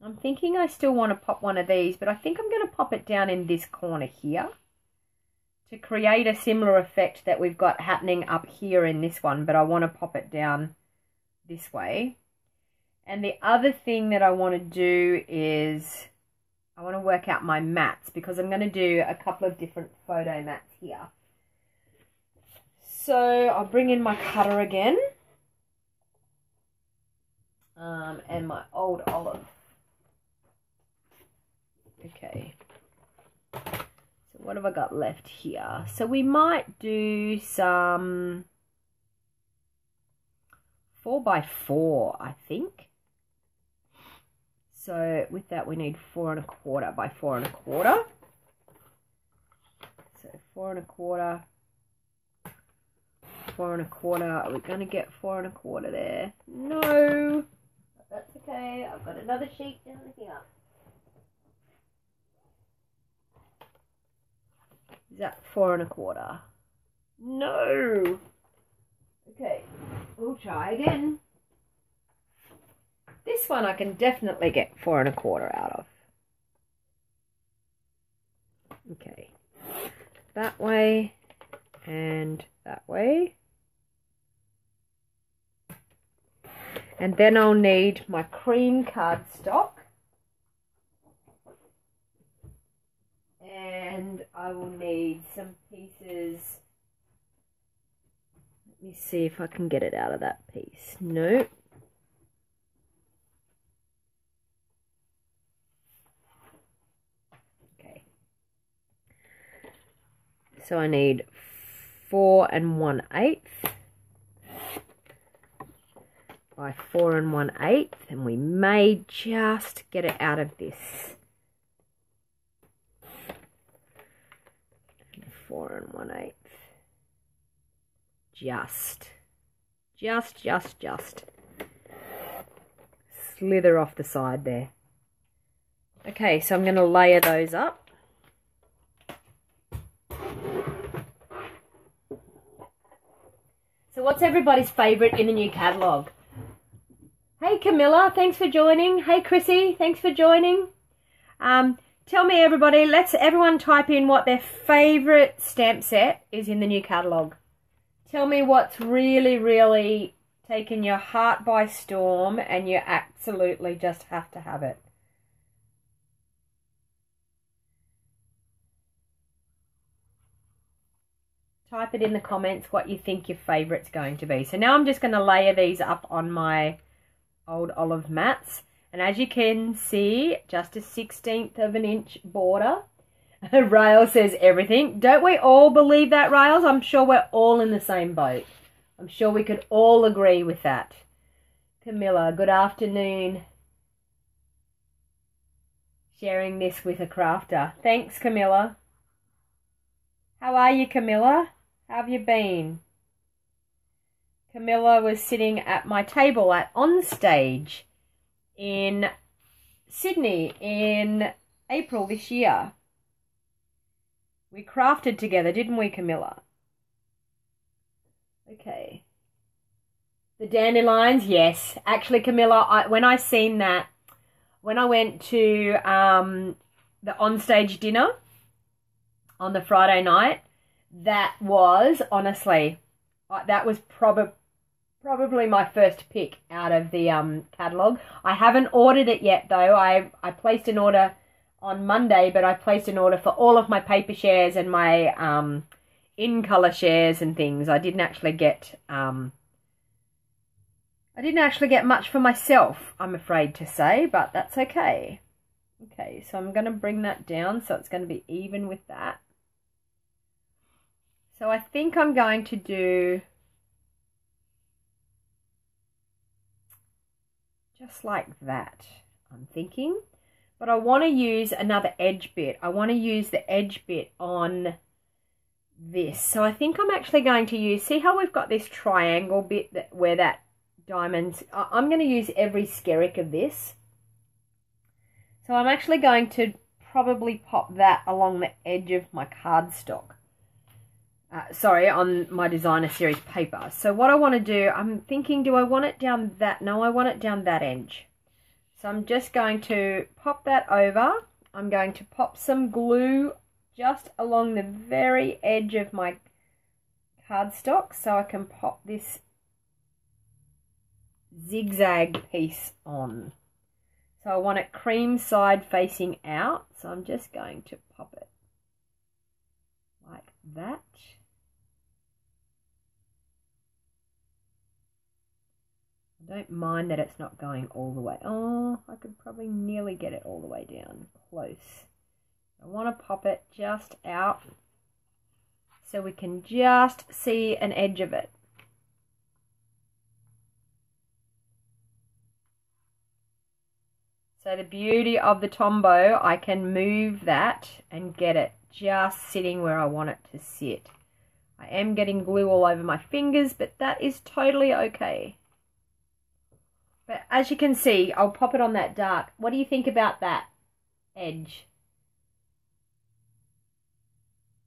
I'm thinking I still want to pop one of these, but I think I'm going to pop it down in this corner here to create a similar effect that we've got happening up here in this one, but I want to pop it down this way. And the other thing that I want to do is I want to work out my mats, because I'm going to do a couple of different photo mats here. So I'll bring in my cutter again, and my old olive. Okay, so what have I got left here? So we might do some 4x4, I think. So with that we need 4 1/4 by 4 1/4. So 4 1/4. 4 1/4. Are we going to get 4 1/4 there? No. But that's okay. I've got another sheet down here. Is that 4 1/4? No. Okay. We'll try again. This one I can definitely get 4 1/4 out of. Okay. That way and that way. And then I'll need my cream cardstock. And I will need some pieces. Let me see if I can get it out of that piece. No. Okay. So I need 4 1/8 by 4 1/8, and we may just get it out of this. 4 1/8. Just slither off the side there. Okay, so I'm going to layer those up. So what's everybody's favourite in the new catalogue? Hey Camilla, thanks for joining. Hey Chrissy, thanks for joining. Tell me everybody, let's everyone type in what their favourite stamp set is in the new catalogue. Tell me what's really, really taken your heart by storm and you absolutely just have to have it. Type it in the comments what you think your favourite's going to be. So now I'm just going to layer these up on my old olive mats. And as you can see, just a 1/16 of an inch border. Rails says everything. Don't we all believe that, Rails? I'm sure we're all in the same boat. I'm sure we could all agree with that. Camilla, good afternoon. Sharing this with a crafter. Thanks, Camilla. How are you, Camilla? How have you been? Camilla was sitting at my table at Onstage in Sydney in April this year. We crafted together, didn't we, Camilla? Okay. The dandelions, yes. Actually, Camilla, when I seen that, when I went to the Onstage dinner on the Friday night, that was, honestly, that was probably my first pick out of the catalogue. I haven't ordered it yet though. I placed an order on Monday, but I placed an order for all of my paper shares and my in colour shares and things. I didn't actually get much for myself, I'm afraid to say, but that's okay. Okay, so I'm going to bring that down so it's going to be even with that. So I think I'm going to do just like that, I'm thinking. But I want to use another edge bit. I want to use the edge bit on this. So I think I'm actually going to use, see how we've got this triangle bit where that diamond's, I'm going to use every skerrick of this. So I'm actually going to probably pop that along the edge of my cardstock. Sorry, on my designer series paper. So what I want to do, I'm thinking, do I want it down that? No, I want it down that edge. So I'm just going to pop that over. I'm going to pop some glue just along the very edge of my cardstock so I can pop this zigzag piece on. So I want it cream side facing out, so I'm just going to pop it like that. I don't mind that it's not going all the way. Oh, I could probably nearly get it all the way down. Close. I want to pop it just out so we can just see an edge of it. So the beauty of the Tombow, I can move that and get it just sitting where I want it to sit. I am getting glue all over my fingers, but that is totally okay. But as you can see, I'll pop it on that dark. What do you think about that edge?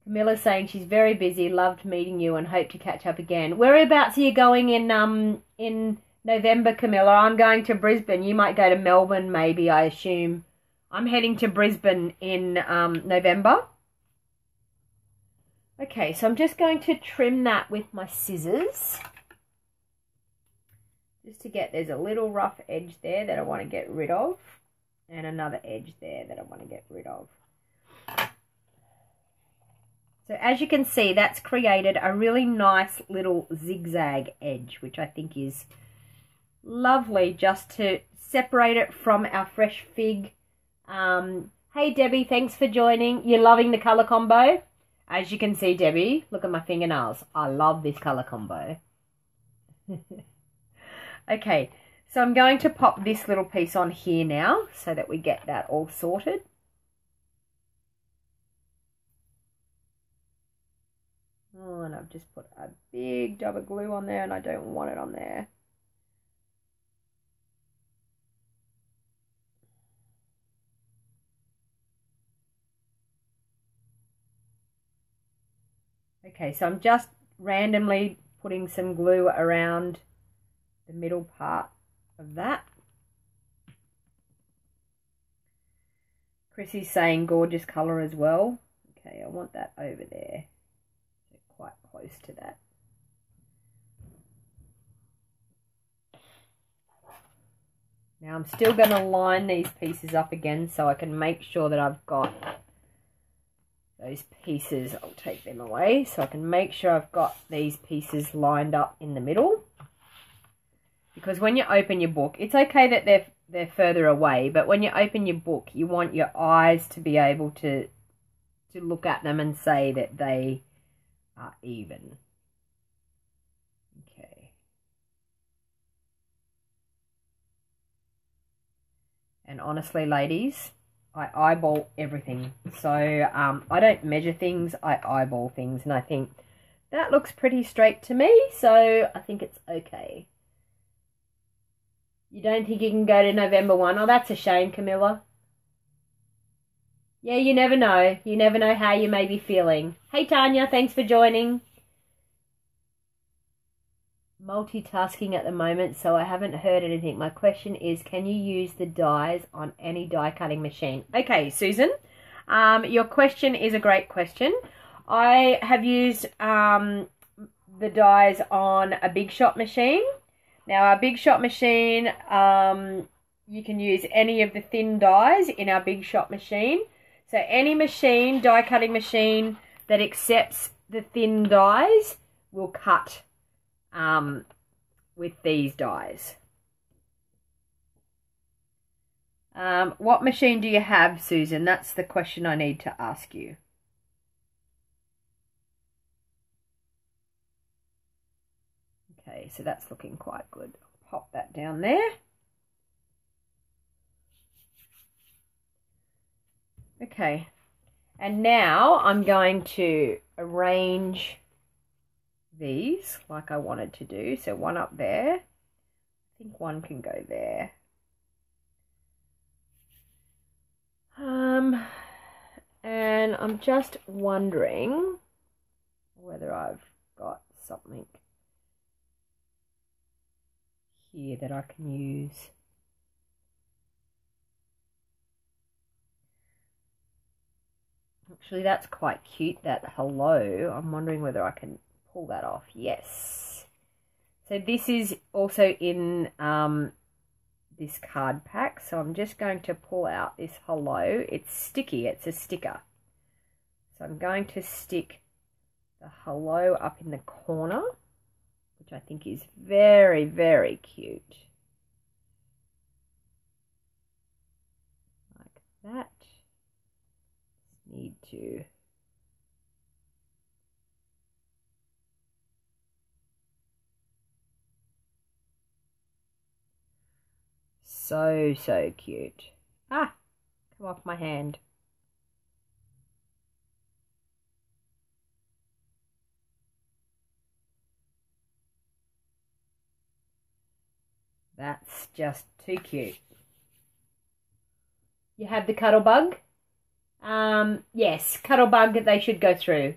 Camilla's saying she's very busy, loved meeting you and hope to catch up again. Whereabouts are you going in November, Camilla? I'm going to Brisbane. You might go to Melbourne, maybe, I assume. I'm heading to Brisbane in November. Okay, so I'm just going to trim that with my scissors. Just to get, there's a little rough edge there that I want to get rid of. And another edge there that I want to get rid of. So as you can see, that's created a really nice little zigzag edge, which I think is lovely just to separate it from our fresh fig. Hey Debbie, thanks for joining. You're loving the colour combo? As you can see, Debbie, look at my fingernails. I love this colour combo. Okay, so I'm going to pop this little piece on here now so that we get that all sorted. Oh, and I've just put a big dab of glue on there and I don't want it on there. Okay, so I'm just randomly putting some glue around the middle part of that. Chrissy's saying gorgeous colour as well. Okay, I want that over there. So quite close to that. Now I'm still going to line these pieces up again so I can make sure that I've got those pieces. I'll take them away so I can make sure I've got these pieces lined up in the middle. Because when you open your book, it's okay that they're further away, but when you open your book, you want your eyes to be able to look at them and say that they are even. Okay. And honestly, ladies, I eyeball everything. So I don't measure things, I eyeball things, and I think that looks pretty straight to me, so I think it's okay. You don't think you can go to November 1? Oh, that's a shame, Camilla. Yeah, you never know. You never know how you may be feeling. Hey, Tanya, thanks for joining. Multitasking at the moment, so I haven't heard anything. My question is, can you use the dies on any die cutting machine? Okay, Susan, your question is a great question. I have used the dies on a Big Shot machine. Now our Big Shot machine, you can use any of the thin dies in our Big Shot machine. So any machine, die cutting machine that accepts the thin dies will cut with these dies. What machine do you have, Susan? That's the question I need to ask you. Okay, so that's looking quite good. I'll pop that down there. Okay, and now I'm going to arrange these like I wanted to do. So one up there. I think one can go there. And I'm just wondering whether I've got something here that I can use. Actually, that's quite cute, that hello. I'm wondering whether I can pull that off. Yes. So this is also in this card pack. So I'm just going to pull out this hello. It's sticky. It's a sticker. So I'm going to stick the hello up in the corner, which I think is very, very cute. Like that. Need to so cute. Ah, come off my hand. That's just too cute. You have the cuddle bug? Yes, cuddle bug they should go through.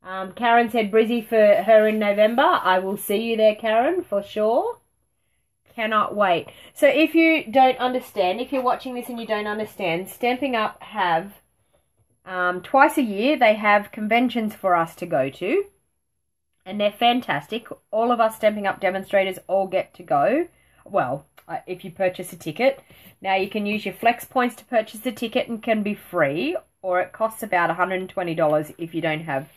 Karen said Brizzy for her in November. I will see you there, Karen, for sure. Cannot wait. So if you don't understand, if you're watching this and you don't understand, Stampin' Up have twice a year they have conventions for us to go to, and they're fantastic. All of us Stampin' Up demonstrators all get to go. Well, if you purchase a ticket. Now you can use your flex points to purchase the ticket and can be free, or it costs about $120 if you don't have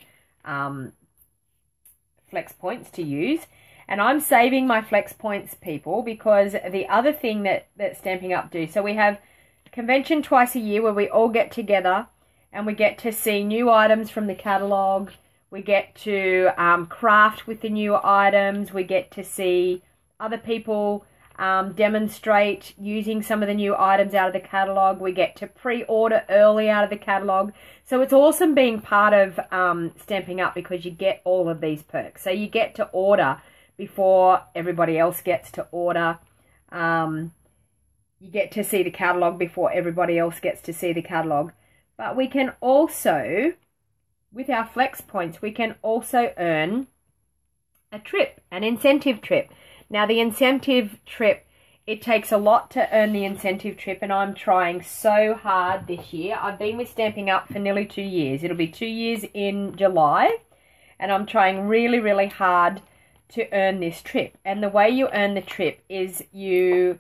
flex points to use. And I'm saving my flex points, people, because the other thing that Stampin' Up do, so we have a convention twice a year where we all get together and we get to see new items from the catalogue. We get to craft with the new items. We get to see other people demonstrate using some of the new items out of the catalogue. We get to pre-order early out of the catalogue. So it's awesome being part of Stampin' Up because you get all of these perks. So you get to order before everybody else gets to order. You get to see the catalogue before everybody else gets to see the catalogue. But we can also, with our flex points, we can also earn a trip, an incentive trip. Now, the incentive trip, it takes a lot to earn the incentive trip, and I'm trying so hard this year. I've been with Stampin' Up for nearly 2 years. It'll be 2 years in July, and I'm trying really, really hard to earn this trip. And the way you earn the trip is you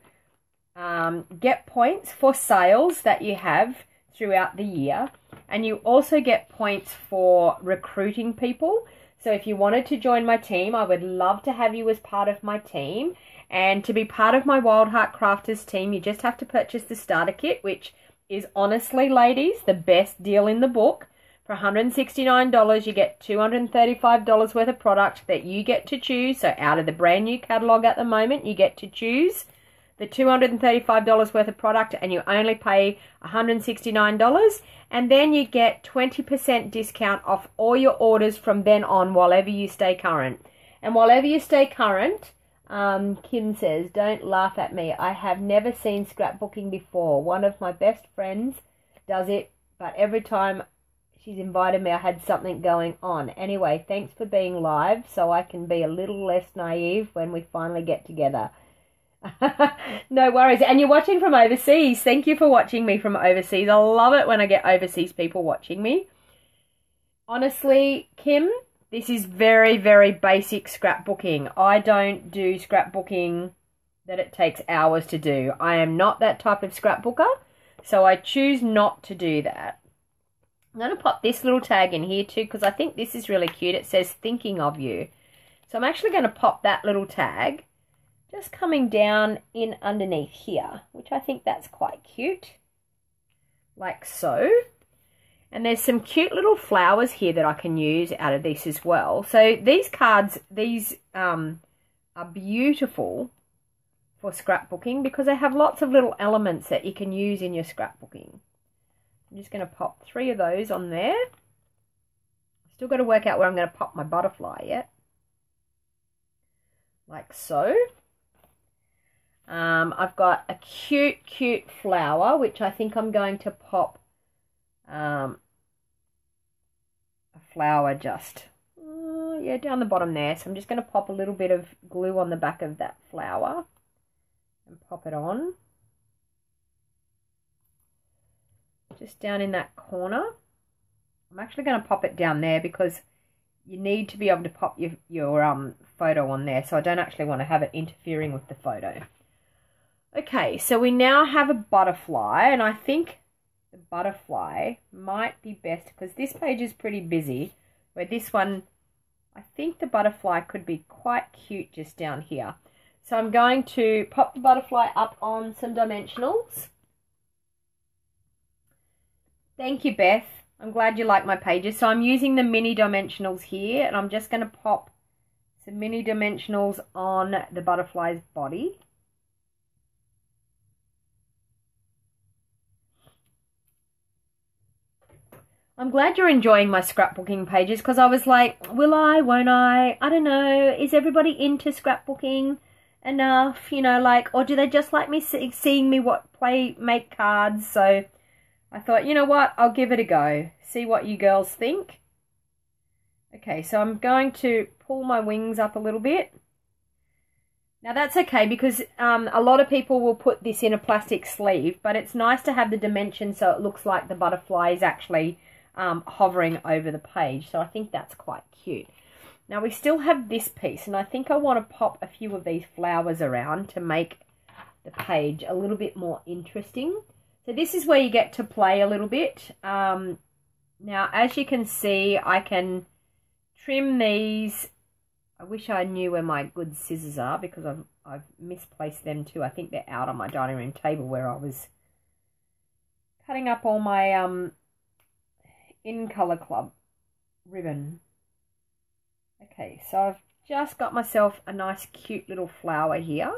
get points for sales that you have throughout the year, and you also get points for recruiting people. So if you wanted to join my team, I would love to have you as part of my team. And to be part of my Wild Heart Crafters team, you just have to purchase the starter kit, which is honestly, ladies, the best deal in the book. For $169, you get $235 worth of product that you get to choose. So out of the brand new catalogue at the moment, you get to choose the $235 worth of product, and you only pay $169. And then you get 20% discount off all your orders from then on, whilever you stay current. And whilever you stay current, Kim says, don't laugh at me. I have never seen scrapbooking before. One of my best friends does it, but every time she's invited me, I had something going on. Anyway, thanks for being live so I can be a little less naive when we finally get together. No worries. And you're watching from overseas. Thank you for watching me from overseas. I love it when I get overseas people watching me. Honestly, Kim, This is very, very basic scrapbooking. I don't do scrapbooking that it takes hours to do. I am not that type of scrapbooker, so I choose not to do that. I'm going to pop this little tag in here too because I think this is really cute. It says thinking of you. So I'm actually going to pop that little tag just coming down in underneath here, which I think that's quite cute. Like so. And there's some cute little flowers here that I can use out of this as well. So these cards, these are beautiful for scrapbooking because they have lots of little elements that you can use in your scrapbooking. I'm just going to pop 3 of those on there. Still got to work out where I'm going to pop my butterfly yet. Like so. I've got a cute flower, which I think I'm going to pop a flower just, yeah, down the bottom there. So I'm just going to pop a little bit of glue on the back of that flower and pop it on. Just down in that corner. I'm actually going to pop it down there because you need to be able to pop your photo on there. So I don't actually want to have it interfering with the photo. Okay, so we now have a butterfly, and I think the butterfly might be best because this page is pretty busy, where this one, I think the butterfly could be quite cute just down here. So I'm going to pop the butterfly up on some dimensionals. Thank you, Beth. I'm glad you like my pages. So I'm using the mini dimensionals here, and I'm just going to pop some mini dimensionals on the butterfly's body. I'm glad you're enjoying my scrapbooking pages because I was like, will I, won't I? I don't know. Is everybody into scrapbooking enough? You know, like, or do they just like me seeing me make cards? So I thought, you know what? I'll give it a go. See what you girls think. Okay, so I'm going to pull my wings up a little bit. Now that's okay because a lot of people will put this in a plastic sleeve, but it's nice to have the dimension so it looks like the butterfly is actually hovering over the page. So I think that's quite cute. Now we still have this piece, and I think I want to pop a few of these flowers around to make the page a little bit more interesting. So this is where you get to play a little bit. Now as you can see, I can trim these. I wish I knew where my good scissors are because I've misplaced them too. I think they're out on my dining room table where I was cutting up all my In Colour Club ribbon. Okay, so I've just got myself a nice cute little flower here.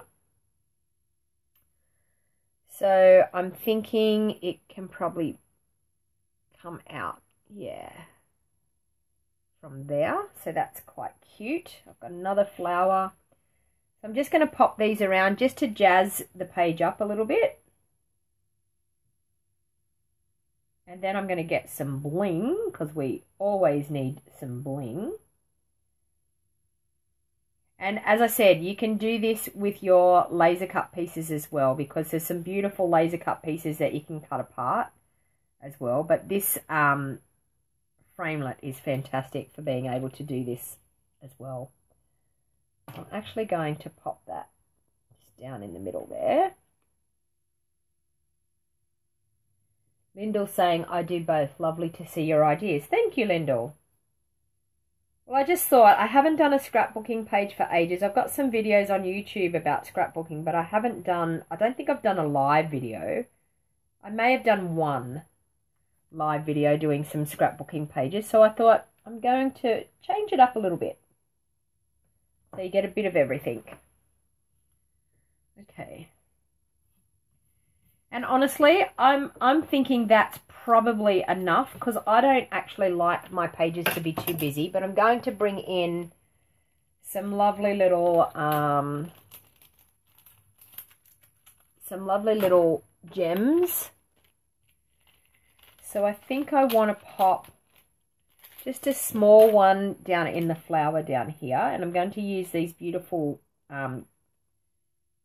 So I'm thinking it can probably come out, yeah, from there. So that's quite cute. I've got another flower. So I'm just going to pop these around just to jazz the page up a little bit. And then I'm going to get some bling because we always need some bling. And as I said, you can do this with your laser cut pieces as well because there's some beautiful laser cut pieces that you can cut apart as well. But this framelit is fantastic for being able to do this as well. I'm actually going to pop that just down in the middle there. Lyndall's saying, I do both. Lovely to see your ideas. Thank you, Lyndall. Well, I just thought, I haven't done a scrapbooking page for ages. I've got some videos on YouTube about scrapbooking, but I don't think I've done a live video. I may have done one live video doing some scrapbooking pages. So I thought I'm going to change it up a little bit. So you get a bit of everything. Okay. And honestly, I'm thinking that's probably enough because I don't actually like my pages to be too busy, but I'm going to bring in some lovely little gems. So I think I want to pop just a small one down in the flower down here, and I'm going to use these beautiful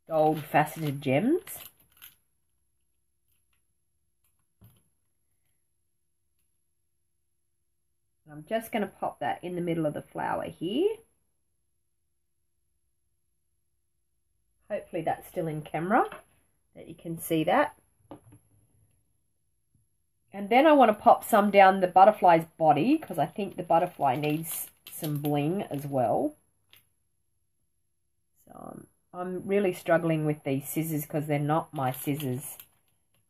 gold faceted gems. I'm I'm just going to pop that in the middle of the flower here. Hopefully that's still in camera, that you can see that. And then I want to pop some down the butterfly's body, because I think the butterfly needs some bling as well. So I'm really struggling with these scissors because they're not my scissors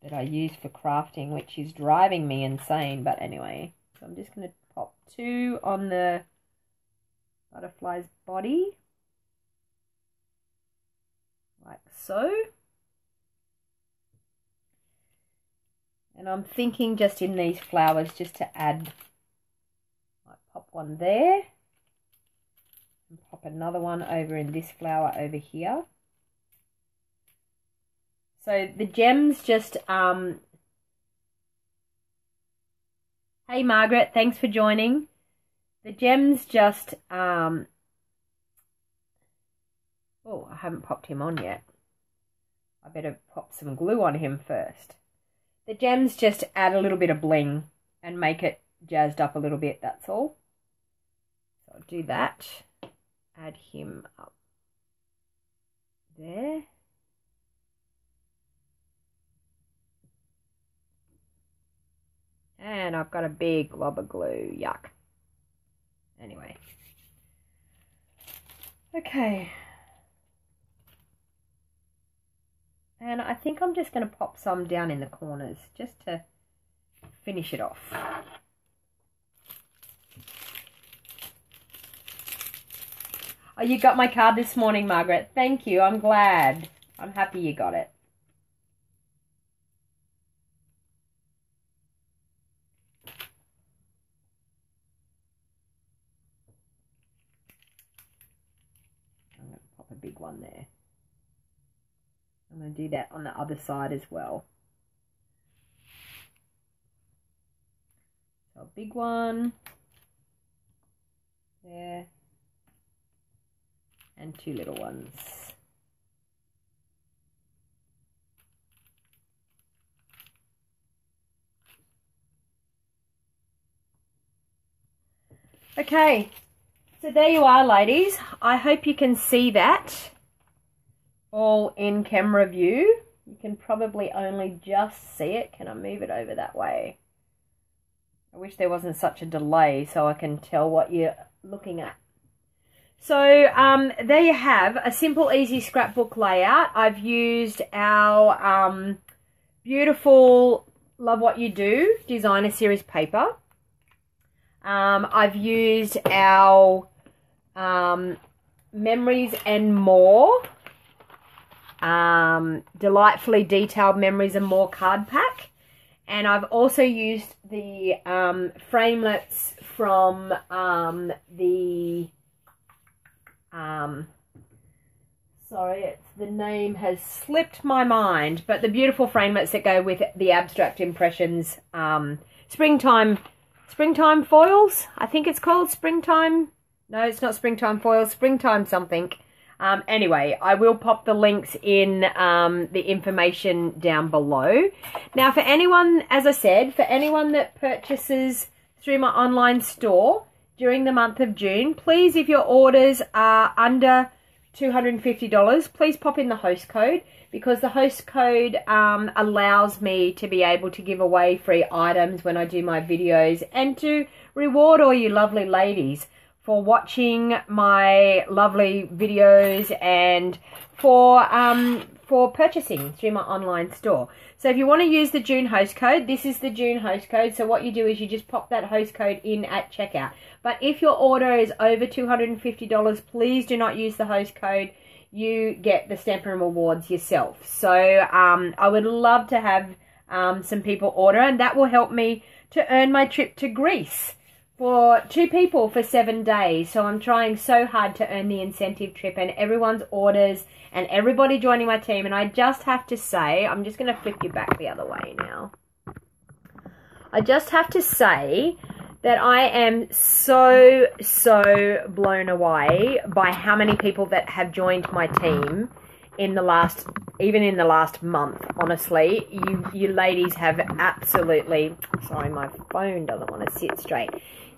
that I use for crafting, which is driving me insane. But anyway, so I'm just going to pop 2 on the butterfly's body, like so. And I'm thinking just in these flowers just to add, like pop one there and pop another one over in this flower over here. So the gems just, hey Margaret, thanks for joining. The gems just, oh, I haven't popped him on yet. I better pop some glue on him first. The gems just add a little bit of bling and make it jazzed up a little bit, that's all. So I'll do that. Add him up there. And I've got a big glob of glue, yuck. Anyway. Okay. And I think I'm just going to pop some down in the corners just to finish it off. Oh, you got my card this morning, Margaret. Thank you. I'm glad. I'm happy you got it. I'm going to pop a big one there. I'm going to do that on the other side as well. So a big one there and 2 little ones. Okay, so there you are, ladies. I hope you can see that all in camera view. You can probably only just see it. Can I move it over that way? I wish there wasn't such a delay so I can tell what you're looking at. So there you have a simple, easy scrapbook layout. I've used our beautiful Love What You Do designer series paper. I've used our Memories and More delightfully detailed Memories and More card pack, and I've also used the framelets from sorry, the name has slipped my mind, but the beautiful framelets that go with the Abstract Impressions springtime foils, I think it's called. Springtime, no, it's not springtime foils, springtime something. Anyway, I will pop the links in the information down below. Now, for anyone, as I said, for anyone that purchases through my online store during the month of June, please, if your orders are under $250, please pop in the host code, because the host code allows me to be able to give away free items when I do my videos, and to reward all you lovely ladies for watching my lovely videos and for purchasing through my online store. So if you want to use the June host code, this is the June host code. So what you do is you just pop that host code in at checkout. But if your order is over $250, please do not use the host code. You get the Stampin' Rewards yourself. So I would love to have some people order, and that will help me to earn my trip to Greece for 2 people for 7 days. So I'm trying so hard to earn the incentive trip, and everyone's orders and everybody joining my team. And I just have to say, I'm just going to flip you back the other way now. I just have to say that I am so blown away by how many people that have joined my team in the last, even in the last month. Honestly, you ladies have absolutely, sorry, my phone doesn't want to sit straight.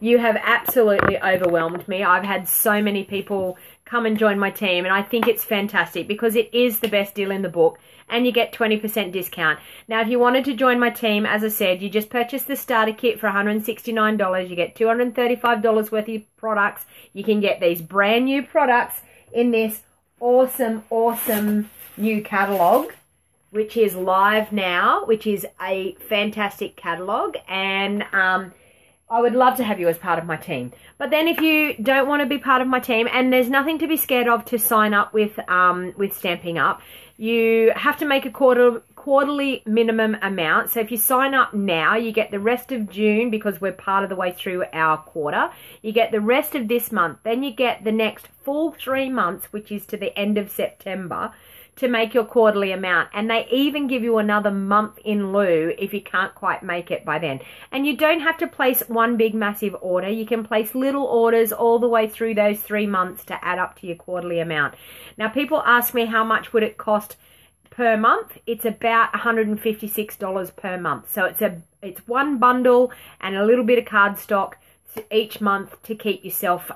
You have absolutely overwhelmed me. I've had so many people come and join my team, and I think it's fantastic because it is the best deal in the book, and you get 20% discount. Now, if you wanted to join my team, as I said, you just purchase the starter kit for $169. You get $235 worth of products. You can get these brand new products in this awesome, awesome new catalog, which is live now, which is a fantastic catalog, and I would love to have you as part of my team. But then if you don't want to be part of my team, and there's nothing to be scared of to sign up with Stamping Up, you have to make a quarterly minimum amount. So if you sign up now, you get the rest of June because we're part of the way through our quarter. You get the rest of this month. Then you get the next full 3 months, which is to the end of September, to make your quarterly amount. And they even give you another month in lieu if you can't quite make it by then. And you don't have to place one big massive order. You can place little orders all the way through those 3 months to add up to your quarterly amount. Now, people ask me how much would it cost per month. It's about $156 per month. So it's one bundle and a little bit of cardstock each month to keep yourself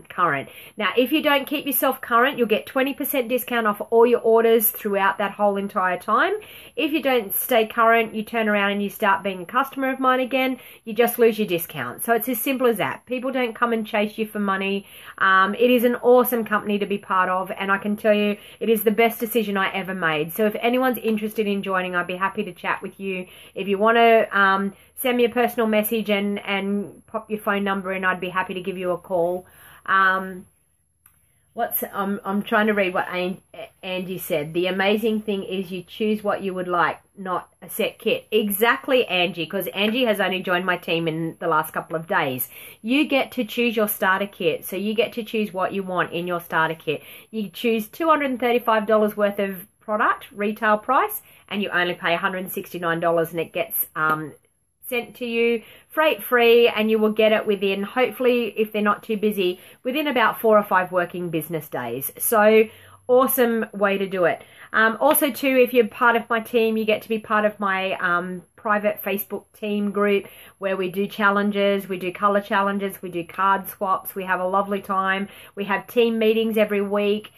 current. Now, if you don't keep yourself current, you'll get 20% discount off all your orders throughout that whole entire time. If you don't stay current, you turn around and you start being a customer of mine again, you just lose your discount. So it's as simple as that. People don't come and chase you for money. It is an awesome company to be part of, and I can tell you it is the best decision I ever made. So if anyone's interested in joining, I'd be happy to chat with you. If you want to send me a personal message and pop your phone number in, I'd be happy to give you a call. I'm trying to read what Angie said. The amazing thing is you choose what you would like, not a set kit. Exactly, Angie, because Angie has only joined my team in the last couple of days. You get to choose your starter kit, so you get to choose what you want in your starter kit. You choose $235 worth of product, retail price, and you only pay $169, and it gets sent to you freight free, and you will get it within, hopefully, if they're not too busy, within about 4 or 5 working business days. So awesome way to do it. Also too, if you're part of my team, you get to be part of my private Facebook team group where we do challenges, we do color challenges, we do card swaps, we have a lovely time, we have team meetings every week.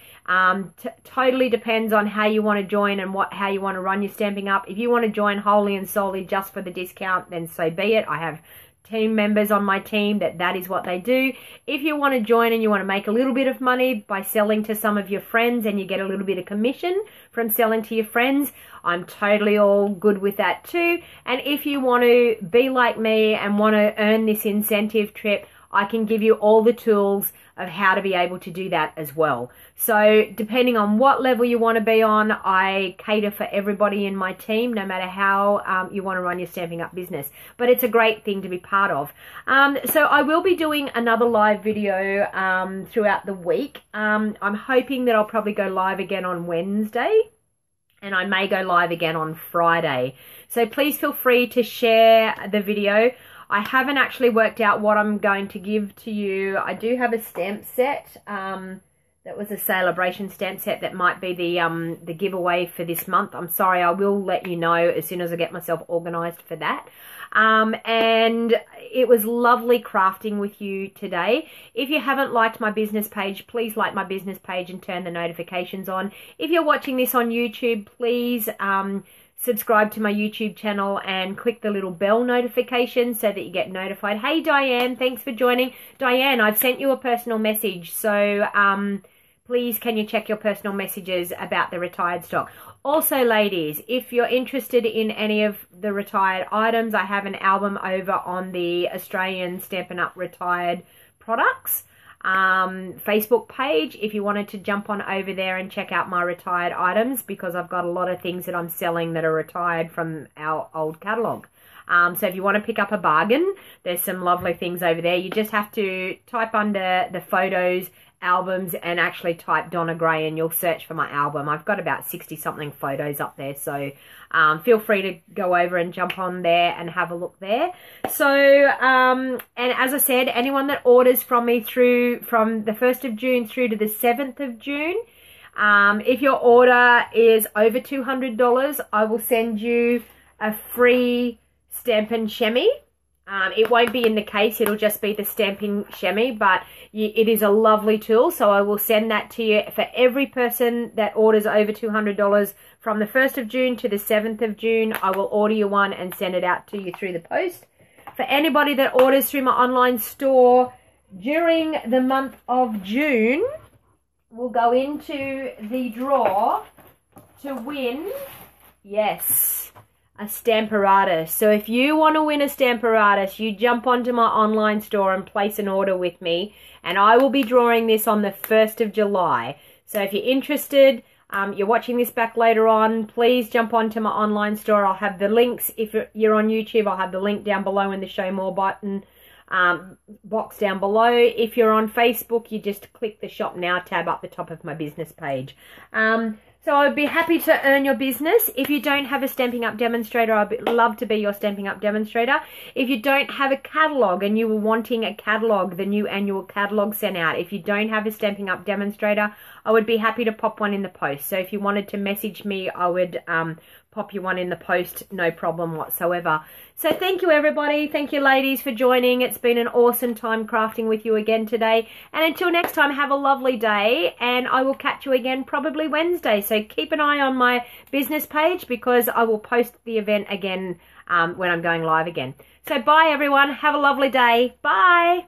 Totally depends on how you want to join and how you want to run your Stamping Up. If you want to join wholly and solely just for the discount, then so be it. I have team members on my team that is what they do. If you want to join and you want to make a little bit of money by selling to some of your friends and you get a little bit of commission from selling to your friends, I'm totally all good with that too. And if you want to be like me and want to earn this incentive trip, I can give you all the tools of how to be able to do that as well. So depending on what level you want to be on, I cater for everybody in my team, no matter how you want to run your Stamping Up business. But it's a great thing to be part of. So I will be doing another live video throughout the week. I'm hoping that I'll probably go live again on Wednesday, and I may go live again on Friday. So please feel free to share the video. I haven't actually worked out what I'm going to give to you. I do have a stamp set. That was a celebration stamp set that might be the giveaway for this month. I'm sorry, I will let you know as soon as I get myself organized for that. And it was lovely crafting with you today. If you haven't liked my business page, please like my business page and turn the notifications on. If you're watching this on YouTube, please subscribe to my YouTube channel and click the little bell notification so that you get notified. Hey Diane, thanks for joining. Diane, I've sent you a personal message, so please can you check your personal messages about the retired stock. Also ladies, if you're interested in any of the retired items, I have an album over on the Australian Stampin' Up retired products Facebook page if you wanted to jump on over there and check out my retired items, because I've got a lot of things that I'm selling that are retired from our old catalogue. So if you want to pick up a bargain, there's some lovely things over there. You just have to type under the photos, albums, and actually type Donna Gray and you'll search for my album. I've got about 60 something photos up there, so feel free to go over and jump on there and have a look there. So and as I said, anyone that orders from me from the 1st of June through to the 7th of June, if your order is over $200, I will send you a free Stampin' Shemmy It won't be in the case, it'll just be the Stampin' Chamois, but it is a lovely tool, so I will send that to you for every person that orders over $200 from the 1st of June to the 7th of June. I will order you one and send it out to you through the post. For anybody that orders through my online store during the month of June, we'll go into the draw to win, yes, a Stamparatus. So if you want to win a Stamparatus, you jump onto my online store and place an order with me, and I will be drawing this on the 1st of July. So if you're interested, you're watching this back later on, please jump onto my online store. I'll have the links. If you're on YouTube, I'll have the link down below in the show more button box down below. If you're on Facebook, you just click the shop now tab up the top of my business page. So I'd be happy to earn your business. If you don't have a Stampin' Up! Demonstrator, I'd love to be your Stampin' Up! Demonstrator. If you don't have a catalogue and you were wanting a catalogue, the new annual catalogue sent out, if you don't have a Stampin' Up! Demonstrator, I would be happy to pop one in the post. So if you wanted to message me, I would pop you one in the post, no problem whatsoever. So thank you, everybody. Thank you, ladies, for joining. It's been an awesome time crafting with you again today. And until next time, have a lovely day, and I will catch you again probably Wednesday. So keep an eye on my business page, because I will post the event again when I'm going live again. So bye, everyone. Have a lovely day. Bye.